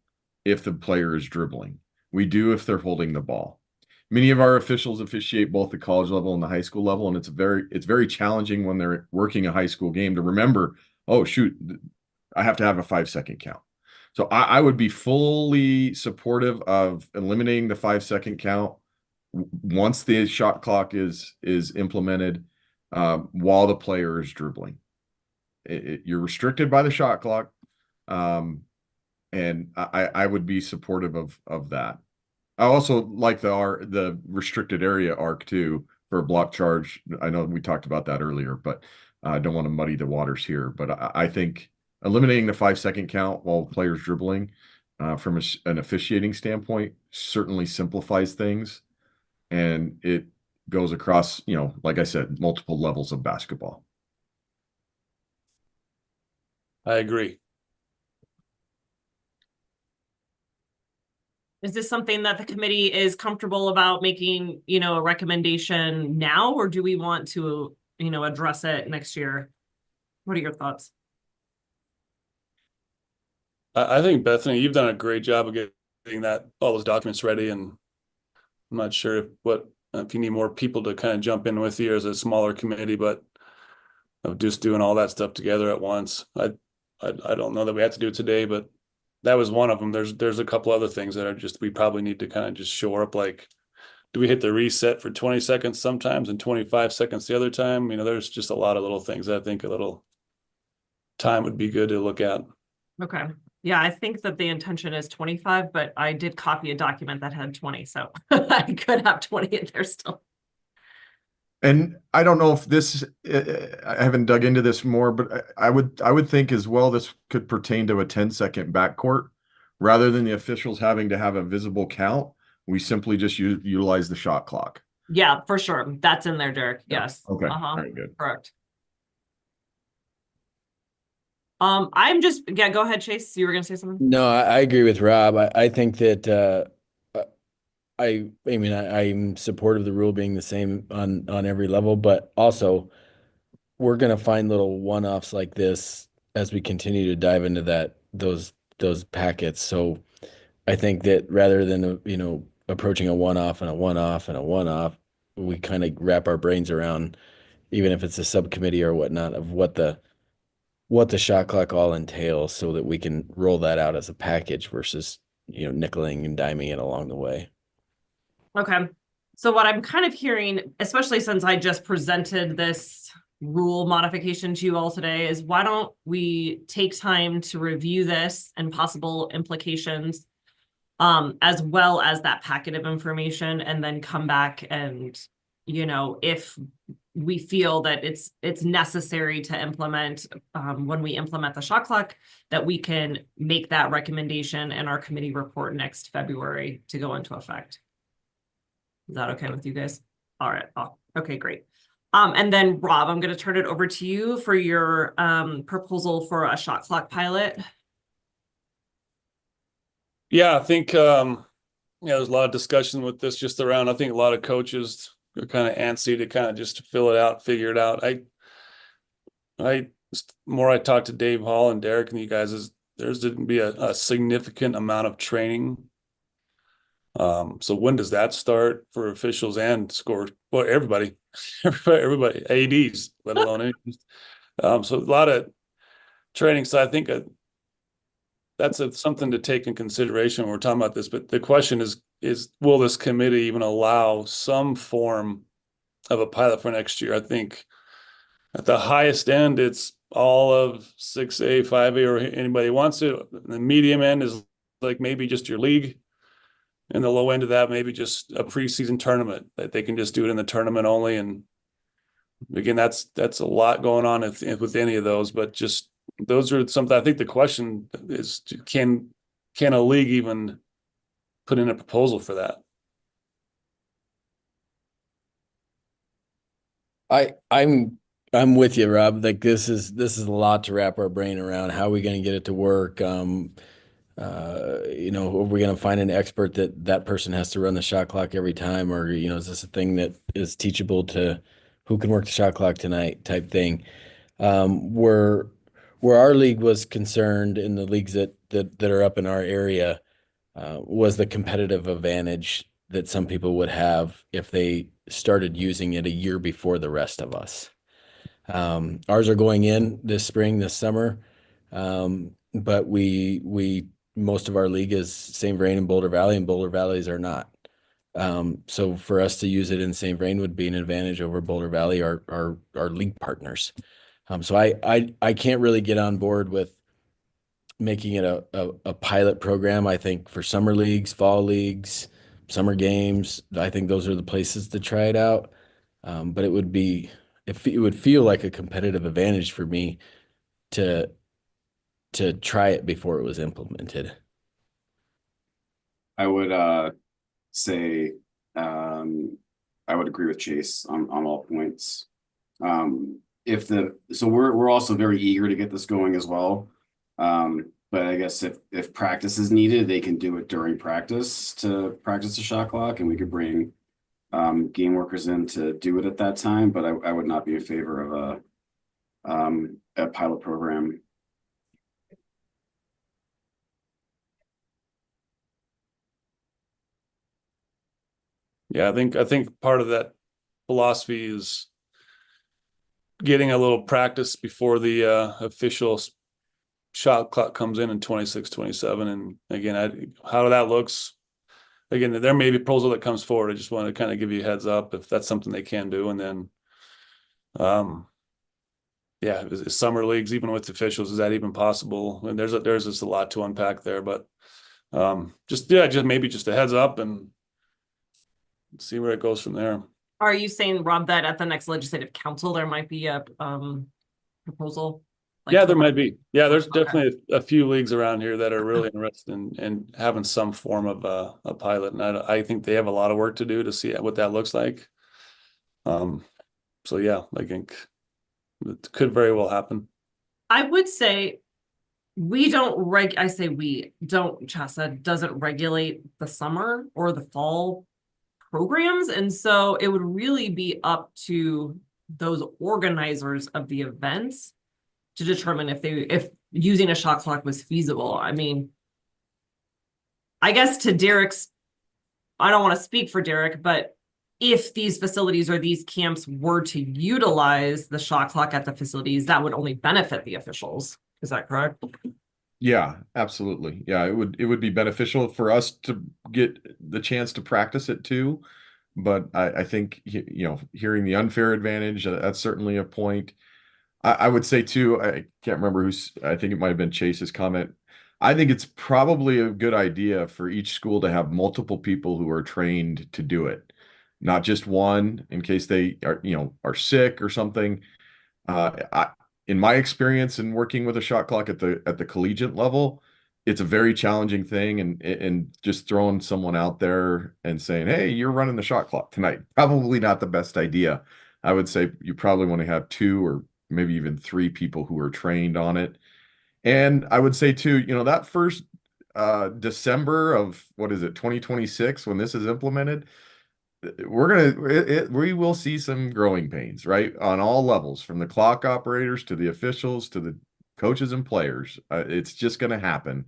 [SPEAKER 10] if the player is dribbling. We do if they're holding the ball. Many of our officials officiate both the college level and the high school level, and it's very challenging when they're working a high school game to remember, oh shoot, I have to have a 5-second count. So I would be fully supportive of eliminating the 5-second count once the shot clock is implemented, while the player is dribbling. You're restricted by the shot clock, and I would be supportive of that. I also like the restricted area arc too for a block charge. I know we talked about that earlier, but I don't want to muddy the waters here. But I think eliminating the 5-second count while players dribbling, from an officiating standpoint, certainly simplifies things, and it goes across, like I said, multiple levels of basketball.
[SPEAKER 7] I agree.
[SPEAKER 2] Is this something that the committee is comfortable about making, a recommendation now, or do we want to, address it next year? What are your thoughts?
[SPEAKER 7] I think, Bethany, you've done a great job of getting all those documents ready, and I'm not sure if you need more people to kind of jump in with you as a smaller committee, but of just doing all that stuff together at once. I don't know that we have to do it today, but that was one of them. There's a couple other things that are we probably need to kind of just shore up. Like, do we hit the reset for 20 seconds sometimes and 25 seconds the other time? There's just a lot of little things that I think a little time would be good to look at.
[SPEAKER 2] Okay. Yeah, I think that the intention is 25, but I did copy a document that had 20, so I could have 20 in there still.
[SPEAKER 10] And I don't know if this, I haven't dug into this more, but I would think as well, this could pertain to a 10-second backcourt. Rather than the officials having to have a visible count, we simply just utilize the shot clock.
[SPEAKER 2] Yeah, for sure. That's in there, Derek. Yes.
[SPEAKER 10] Okay. All right, good.
[SPEAKER 2] Correct. Go ahead, Chase. You were gonna say something?
[SPEAKER 5] No, I agree with Rob. I think that I'm supportive of the rule being the same on every level, but also we're gonna find little one-offs like this as we continue to dive into those packets. So I think that rather than approaching a one-off and a one-off and a one-off, we kind of wrap our brains around, even if it's a subcommittee or whatnot, of what the shot clock all entails, so that we can roll that out as a package versus nickeling and diming it along the way.
[SPEAKER 2] Okay. So what I'm kind of hearing, especially since I just presented this rule modification to you all today, is why don't we take time to review this and possible implications, as well as that packet of information, and then come back and, if we feel that it's necessary to implement, when we implement the shot clock, that we can make that recommendation in our committee report next February to go into effect. Is that okay with you guys? All right. Oh, okay, great. And then Rob, I'm going to turn it over to you for your proposal for a shot clock pilot.
[SPEAKER 7] Yeah, I think there's a lot of discussion with this just around. I think a lot of coaches are kind of antsy to kind of just fill it out, figure it out. I more I talk to Dave Hall and Derek and you guys, is there's didn't be a significant amount of training. So when does that start for officials and score? Well, everybody, ADs, let alone ADs. So a lot of training. So I think that's something to take in consideration when we're talking about this. But the question is will this committee even allow some form a pilot for next year. I think at the highest end, it's all of 6A, 5A, or anybody wants it. The medium end is like maybe just your league. And the low end of that, maybe just a preseason tournament that they can just do it in the tournament only. And again, that's a lot going on with any of those, but just those are something. I think the question is, can a league even put in a proposal for that?
[SPEAKER 5] I'm with you, Rob. Like this is a lot to wrap our brain around. How are we going to get it to work? Are we going to find an expert that person has to run the shot clock every time, or is this a thing that is teachable to who can work the shot clock tonight type thing? Where our league was concerned in the leagues that are up in our area was the competitive advantage that some people would have if they started using it a year before the rest of us. Ours are going in this spring, this summer, but we most of our league is St. Vrain and Boulder Valley, and Boulder Valleys are not. So for us to use it in St. Vrain would be an advantage over Boulder Valley, our league partners. So I can't really get on board with making it a pilot program. I think for summer leagues, fall leagues, summer games, I think those are the places to try it out. But it would feel like a competitive advantage for me to try it before it was implemented.
[SPEAKER 9] I would say I would agree with Chase on all points. So we're also very eager to get this going as well. But I guess if practice is needed, they can do it during practice to practice the shot clock, and we could bring game workers in to do it at that time. But I would not be in favor of a pilot program.
[SPEAKER 7] Yeah, I think part of that philosophy is getting a little practice before the official shot clock comes in 26, 27. And again, how that looks, again, there may be a proposal that comes forward. I just want to kind of give you a heads up if that's something they can do. And then, yeah, is summer leagues, even with officials, is that even possible? And there's just a lot to unpack there, but just maybe just a heads up and see where it goes from there.
[SPEAKER 2] Are you saying, Rob, that at the next legislative council, there might be a proposal?
[SPEAKER 7] Yeah, there might be. Yeah, there's definitely a few leagues around here that are really interested in having some form of a pilot. And I think they have a lot of work to do to see what that looks like. So yeah, I think it could very well happen.
[SPEAKER 2] I would say CHSAA doesn't regulate the summer or the fall programs. And so it would really be up to those organizers of the events to determine if using a shot clock was feasible. I mean, I guess to Derek's, I don't want to speak for Derek, but if these facilities or these camps were to utilize the shot clock at the facilities, that would only benefit the officials. Is that correct?
[SPEAKER 10] Yeah, absolutely. Yeah, it would be beneficial for us to get the chance to practice it too. But I think, hearing the unfair advantage, that's certainly a point. I would say too, I can't remember I think it might have been Chase's comment. I think it's probably a good idea for each school to have multiple people who are trained to do it, not just one in case they are sick or something. In my experience in working with a shot clock at the collegiate level, it's a very challenging thing, and just throwing someone out there and saying, "Hey, you're running the shot clock tonight," probably not the best idea. I would say you probably want to have 2 or maybe even 3 people who are trained on it. And I would say too, that first December of 2026, when this is implemented, we will see some growing pains, right? On all levels, from the clock operators to the officials to the coaches and players. It's just going to happen.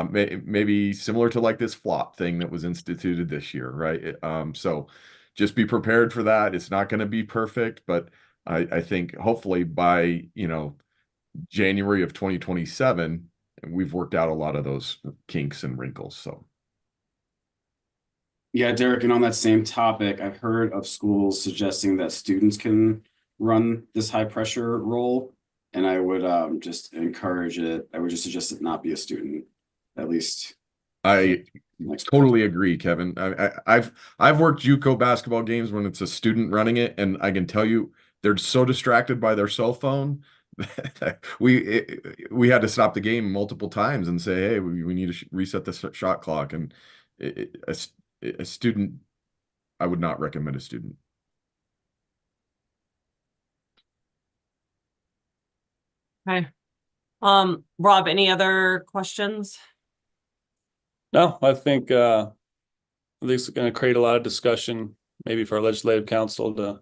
[SPEAKER 10] Maybe similar to like this flop thing that was instituted this year, right? So just be prepared for that. It's not going to be perfect, but I think hopefully by, January of 2027, we've worked out a lot of those kinks and wrinkles. So.
[SPEAKER 9] Yeah, Derek, and on that same topic, I've heard of schools suggesting that students can run this high pressure role. And I would just encourage it. I would just suggest it not be a student, at least.
[SPEAKER 10] I
[SPEAKER 9] Next
[SPEAKER 10] totally agree, Kevin. I've worked JUCO basketball games when it's a student running it, and I can tell you they're so distracted by their cell phone. We had to stop the game multiple times and say, hey, we need to reset the shot clock. And a student, I would not recommend a student.
[SPEAKER 2] Okay. Rob, any other questions?
[SPEAKER 7] No, I think at least it's going to create a lot of discussion, maybe for our legislative council to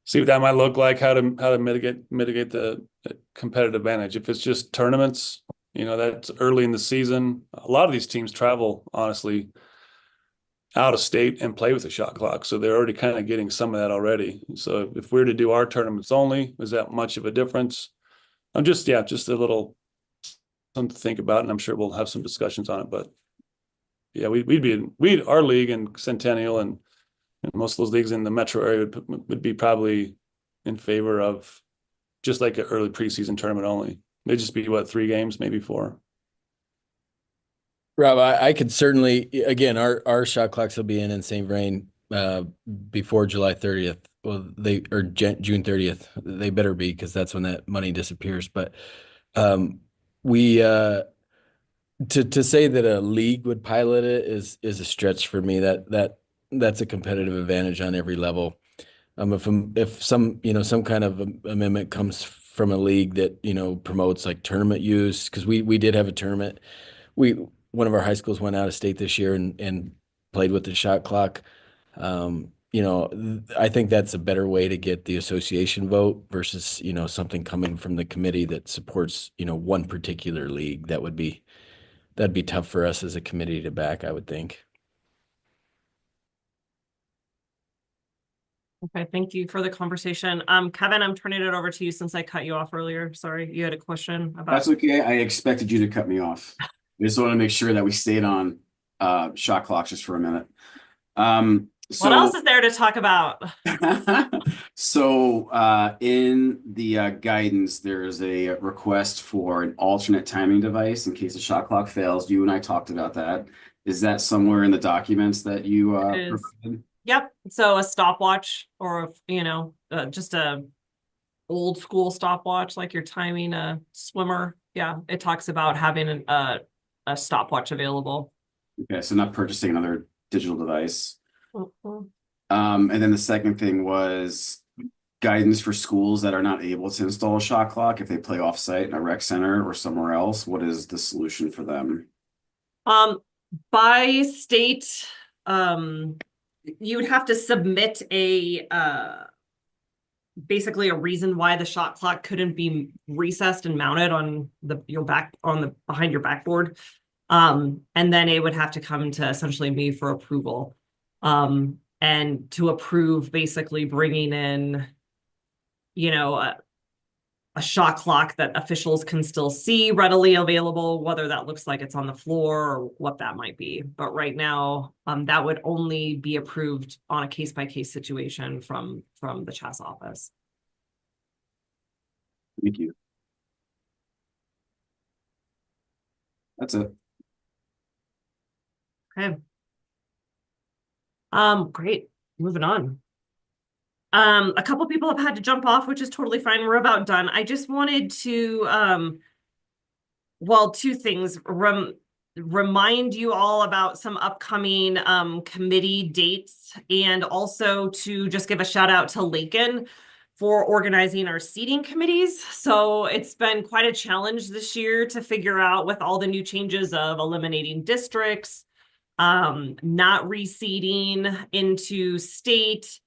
[SPEAKER 7] see what that might look like, how to mitigate the competitive advantage. If it's just tournaments, you know, that's early in the season. A lot of these teams travel, honestly, out of state and play with the shot clock. So they're already kind of getting some of that already. So if we're to do our tournaments only, is that much of a difference? I'm just a little something to think about, and I'm sure we'll have some discussions on it. But yeah, our league and Centennial and most of those leagues in the metro area would be probably in favor of just like an early preseason tournament only. It'd just be 3 games, maybe 4.
[SPEAKER 5] Rob, I could certainly, again, our shot clocks will be in St. Vrain before July 30th. Well, June 30th. They better be, because that's when that money disappears. But we to say that a league would pilot it is a stretch for me. That's a competitive advantage on every level. If some kind of amendment comes from a league that promotes like tournament use, because we did have a tournament. One of our high schools went out of state this year and played with the shot clock. I think that's a better way to get the association vote versus something coming from the committee that supports one particular league. That'd be tough for us as a committee to back, I would think.
[SPEAKER 2] Okay, thank you for the conversation. Kevin, I'm turning it over to you since I cut you off earlier. Sorry, you had a question about.
[SPEAKER 9] That's okay. I expected you to cut me off. I just want to make sure that we stayed on shot clocks just for a minute.
[SPEAKER 2] What else is there to talk about?
[SPEAKER 9] So in the guidance, there is a request for an alternate timing device in case the shot clock fails. You and I talked about that. Is that somewhere in the documents that you provided?
[SPEAKER 2] Yep. So a stopwatch, or just a old school stopwatch, like you're timing a swimmer. Yeah, it talks about having a stopwatch available.
[SPEAKER 9] Okay, so not purchasing another digital device.
[SPEAKER 2] Mm-hmm.
[SPEAKER 9] And then the second thing was guidance for schools that are not able to install a shot clock if they play offsite in a rec center or somewhere else. What is the solution for them?
[SPEAKER 2] By state, you would have to submit basically a reason why the shot clock couldn't be recessed and mounted on behind your backboard. And then it would have to come to essentially me for approval. And to approve basically bringing in, a shot clock that officials can still see readily available, whether that looks like it's on the floor or what that might be. But right now, that would only be approved on a case-by-case situation from the CHSAA office.
[SPEAKER 9] Thank you. That's it.
[SPEAKER 2] Okay. Great. Moving on. A couple people have had to jump off, which is totally fine. We're about done. I just wanted to, two things. Remind you all about some upcoming committee dates, and also to just give a shout out to Lakin for organizing our seating committees. So it's been quite a challenge this year to figure out, with all the new changes of eliminating districts, not reseating into state,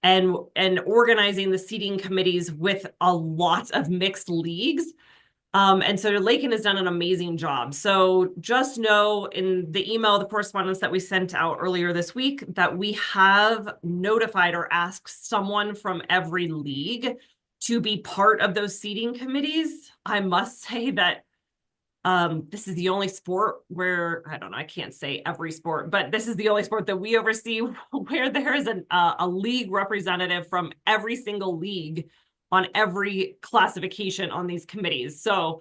[SPEAKER 2] and organizing the seating committees with a lot of mixed leagues. And so Lakin has done an amazing job. So just know, in the email, the correspondence that we sent out earlier this week, that we have notified or asked someone from every league to be part of those seating committees. I must say that This is the only sport where, I don't know, I can't say every sport, but this is the only sport that we oversee where there is a league representative from every single league on every classification on these committees. So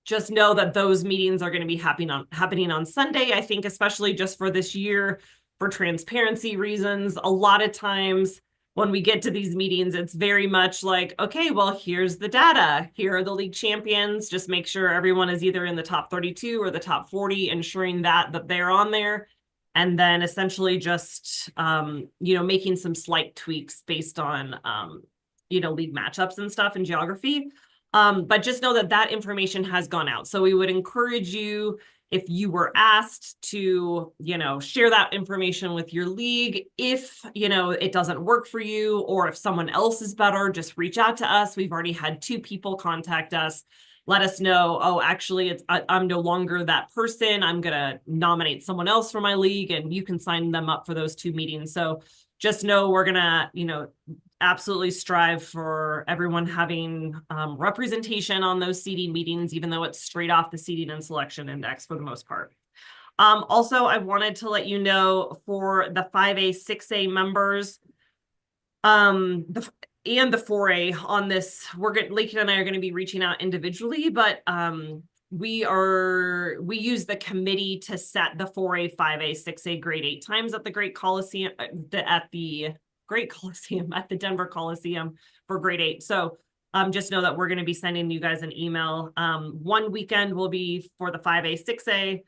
[SPEAKER 2] just know that those meetings are going to be happening on Sunday. I think especially just for this year, for transparency reasons, a lot of times when we get to these meetings, it's very much like, okay, well, here's the data. Here are the league champions. Just make sure everyone is either in the top 32 or the top 40, ensuring that they're on there. And then essentially just, making some slight tweaks based on, league matchups and stuff and geography. But just know that information has gone out. So we would encourage you, if you were asked to, share that information with your league. If, it doesn't work for you, or if someone else is better, just reach out to us. We've already had 2 people contact us. Let us know, oh, actually, I'm no longer that person. I'm going to nominate someone else for my league, and you can sign them up for those 2 meetings. So just know we're going to, absolutely strive for everyone having representation on those seating meetings, even though it's straight off the seating and selection index for the most part. Also, I wanted to let you know for the 5A, 6A members, and the 4A on this, Lakin and I are going to be reaching out individually, but we use the committee to set the 4A, 5A, 6A grade 8 times at the Great Coliseum, at the Denver Coliseum for grade 8. So just know that we're going to be sending you guys an email. One weekend will be for the 5A, 6A.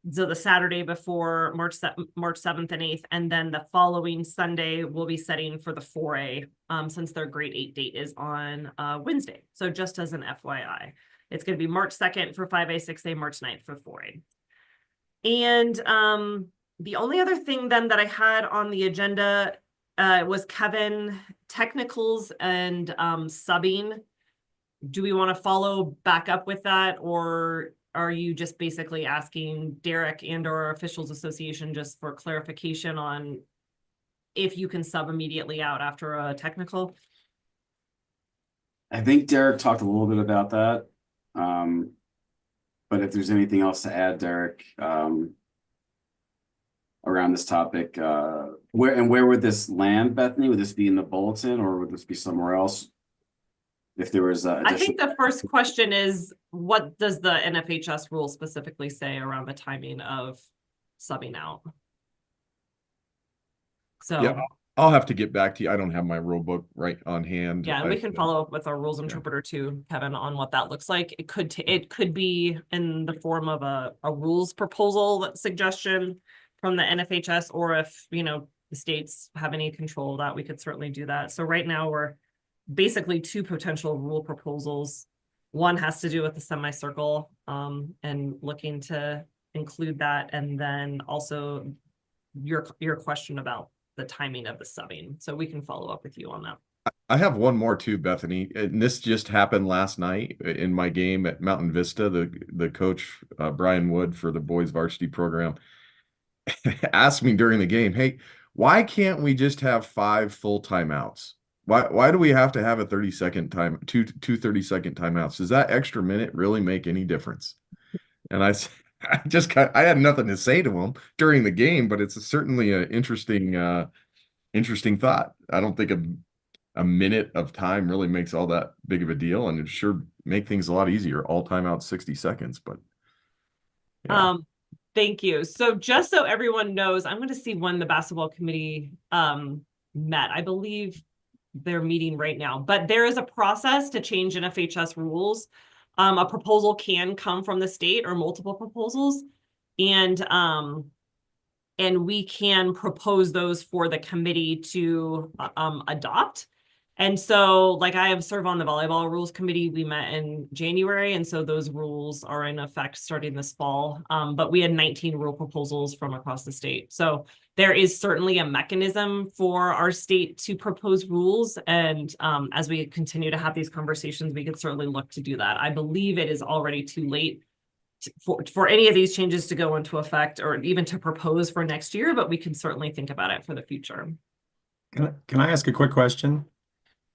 [SPEAKER 2] So the Saturday before March 7th and 8th, and then the following Sunday we'll be setting for the 4A, since their grade 8 date is on Wednesday. So just as an FYI, it's going to be March 2nd for 5A, 6A, March 9th for 4A. And the only other thing then that I had on the agenda was Kevin, technicals and subbing. Do we want to follow back up with that, or are you just basically asking Derek and or Officials Association just for clarification on if you can sub immediately out after a technical?
[SPEAKER 9] I think Derek talked a little bit about that. But if there's anything else to add, Derek, around this topic, where would this land, Bethany? Would this be in the bulletin, or would this be somewhere else? If there was
[SPEAKER 2] I think the first question is, what does the NFHS rule specifically say around the timing of subbing out? So
[SPEAKER 10] yeah, I'll have to get back to you. I don't have my rule book right on hand.
[SPEAKER 2] Yeah, and we can follow up with our rules interpreter too, Kevin, on what that looks like. It could be in the form of a rules proposal suggestion from the NFHS, or if the states have any control of that, we could certainly do that. So right now we're basically 2 potential rule proposals. One has to do with the semicircle, and looking to include that, and then also your question about the timing of the subbing. So we can follow up with you on that.
[SPEAKER 10] I have one more too, Bethany, and this just happened last night in my game at Mountain Vista. The coach, Brian Wood, for the boys varsity program asked me during the game, hey, why can't we just have 5 full timeouts? Why do we have to have a 30-second time, two 30-second timeouts? Does that extra minute really make any difference? And I had nothing to say to him during the game, but it's certainly an interesting thought. I don't think a minute of time really makes all that big of a deal, and it sure make things a lot easier. All timeouts 60 seconds, but
[SPEAKER 2] yeah. Thank you. So just so everyone knows, I'm going to see when the basketball committee met. I believe they're meeting right now, but there is a process to change NFHS rules. A proposal can come from the state, or multiple proposals, and we can propose those for the committee to adopt. And so, like, I have served on the volleyball rules committee. We met in January, and so those rules are in effect starting this fall. But we had 19 rule proposals from across the state. So there is certainly a mechanism for our state to propose rules. And as we continue to have these conversations, we could certainly look to do that. I believe it is already too late for any of these changes to go into effect, or even to propose for next year, but we can certainly think about it for the future. Can
[SPEAKER 6] I ask a quick question?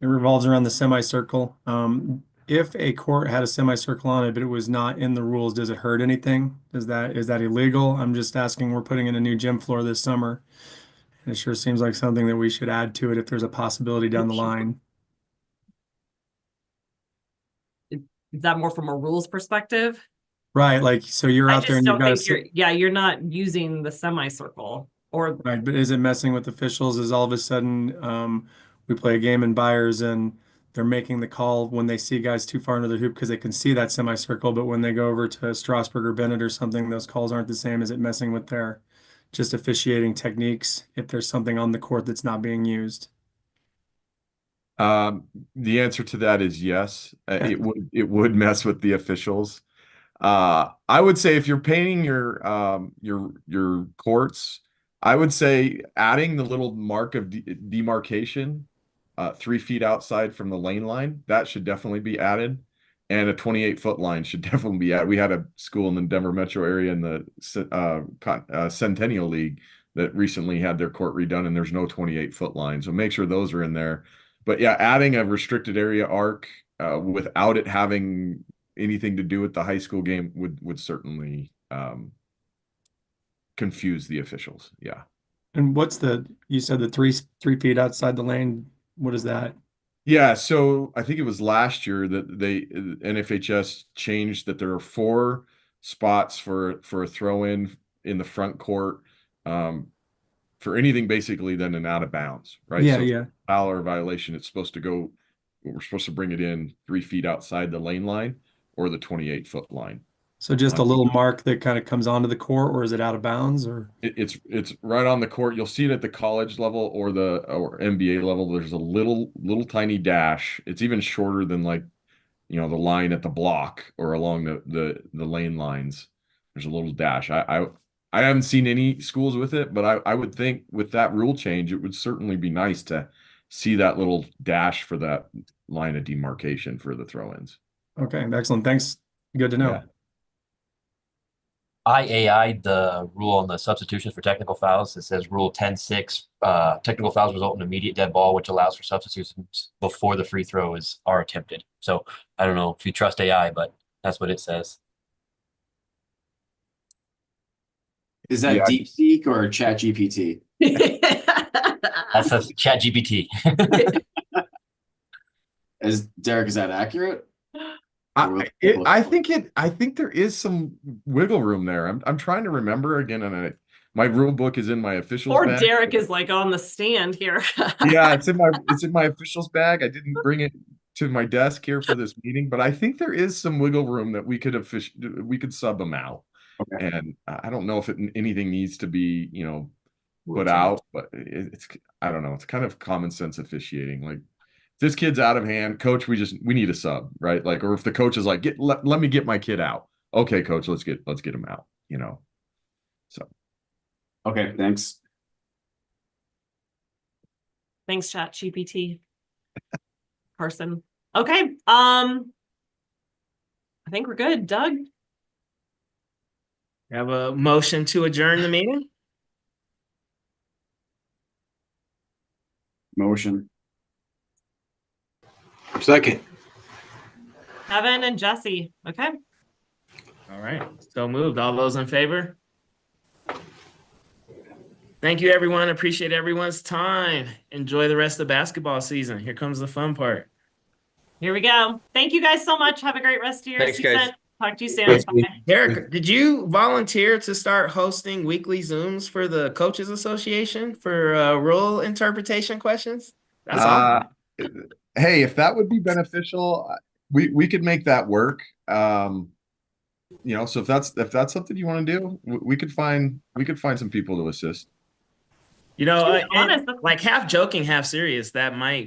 [SPEAKER 6] It revolves around the semicircle. if a court had a semicircle on it, but it was not in the rules, does it hurt anything? Is that illegal? I'm just asking. We're putting in a new gym floor this summer. And it sure seems like something that we should add to it if there's a possibility down the line.
[SPEAKER 2] Is that more from a rules perspective?
[SPEAKER 6] Right, like, so you're
[SPEAKER 2] I
[SPEAKER 6] out there
[SPEAKER 2] just
[SPEAKER 6] and you've
[SPEAKER 2] don't
[SPEAKER 6] got
[SPEAKER 2] think you're not using the semicircle or
[SPEAKER 6] right, but is it messing with officials? Is all of a sudden we play a game in Byers and they're making the call when they see guys too far into the hoop because they can see that semicircle, but when they go over to Strasburg or Bennett or something, those calls aren't the same. Is it messing with their just officiating techniques if there's something on the court that's not being used?
[SPEAKER 10] The answer to that is yes. It would mess with the officials. I would say if you're painting your courts, I would say adding the little mark of demarcation 3 feet outside from the lane line, that should definitely be added. And a 28-foot line should definitely be added. We had a school in the Denver metro area in the Centennial League that recently had their court redone, and there's no 28-foot line. So make sure those are in there. But yeah, adding a restricted area arc without it having anything to do with the high school game would certainly confuse the officials. Yeah.
[SPEAKER 6] And what's you said the 3 feet outside the lane, what is that?
[SPEAKER 10] Yeah, so I think it was last year that NFHS changed that there are 4 spots for a throw in the front court for anything basically than an out of bounds, right?
[SPEAKER 6] Yeah,
[SPEAKER 10] so
[SPEAKER 6] yeah.
[SPEAKER 10] Foul or violation, it's supposed to go, we're supposed to bring it in 3 feet outside the lane line or the 28-foot line.
[SPEAKER 6] So just a little mark that kind of comes onto the court, or is it out of bounds? Or
[SPEAKER 10] it's right on the court. You'll see it at the college level or the NBA level. There's a little tiny dash. It's even shorter than like, the line at the block or along the lane lines. There's a little dash. I haven't seen any schools with it, but I would think with that rule change, it would certainly be nice to see that little dash for that line of demarcation for the throw-ins.
[SPEAKER 6] Okay, excellent. Thanks. Good to know.
[SPEAKER 10] Yeah.
[SPEAKER 8] I AI'd the rule on the substitutions for technical fouls. It says Rule 10-6, technical fouls result in immediate dead ball, which allows for substitutions before the free throw are attempted. So I don't know if you trust AI, but that's what it says.
[SPEAKER 9] Is that DeepSeek or ChatGPT?
[SPEAKER 8] That's a ChatGPT.
[SPEAKER 10] Derek, is that accurate? I think there is some wiggle room there. I'm trying to remember again, and my rule book is in my officials
[SPEAKER 2] Poor
[SPEAKER 10] bag.
[SPEAKER 2] Derek is like on the stand here.
[SPEAKER 10] Yeah, it's in my officials bag. I didn't bring it to my desk here for this meeting, but I think there is some wiggle room that we could sub them out. Okay. And I don't know if anything needs to be, put out, but I don't know. It's kind of common sense officiating. Like, this kid's out of hand, coach, we need a sub, right? Like, or if the coach is like, let me get my kid out. Okay, coach, let's get him out, So.
[SPEAKER 9] Okay, thanks.
[SPEAKER 2] Thanks, ChatGPT. Carson. Okay. I think we're good. Doug?
[SPEAKER 1] You have a motion to adjourn the meeting?
[SPEAKER 9] Motion.
[SPEAKER 11] Second.
[SPEAKER 2] Kevin and Jesse. Okay.
[SPEAKER 1] All right. So moved. All those in favor? Thank you, everyone. Appreciate everyone's time. Enjoy the rest of basketball season. Here comes the fun part.
[SPEAKER 2] Here we go. Thank you guys so much. Have a great rest of your
[SPEAKER 4] Thanks,
[SPEAKER 2] season.
[SPEAKER 4] guys.
[SPEAKER 2] Talk to you soon. Bye.
[SPEAKER 1] Derek, did you volunteer to start hosting weekly Zooms for the Coaches Association for rule interpretation questions? That's awesome.
[SPEAKER 10] Hey, if that would be beneficial, we could make that work. So if that's something you want to do, we could find some people to assist.
[SPEAKER 1] And, like half joking, half serious, that might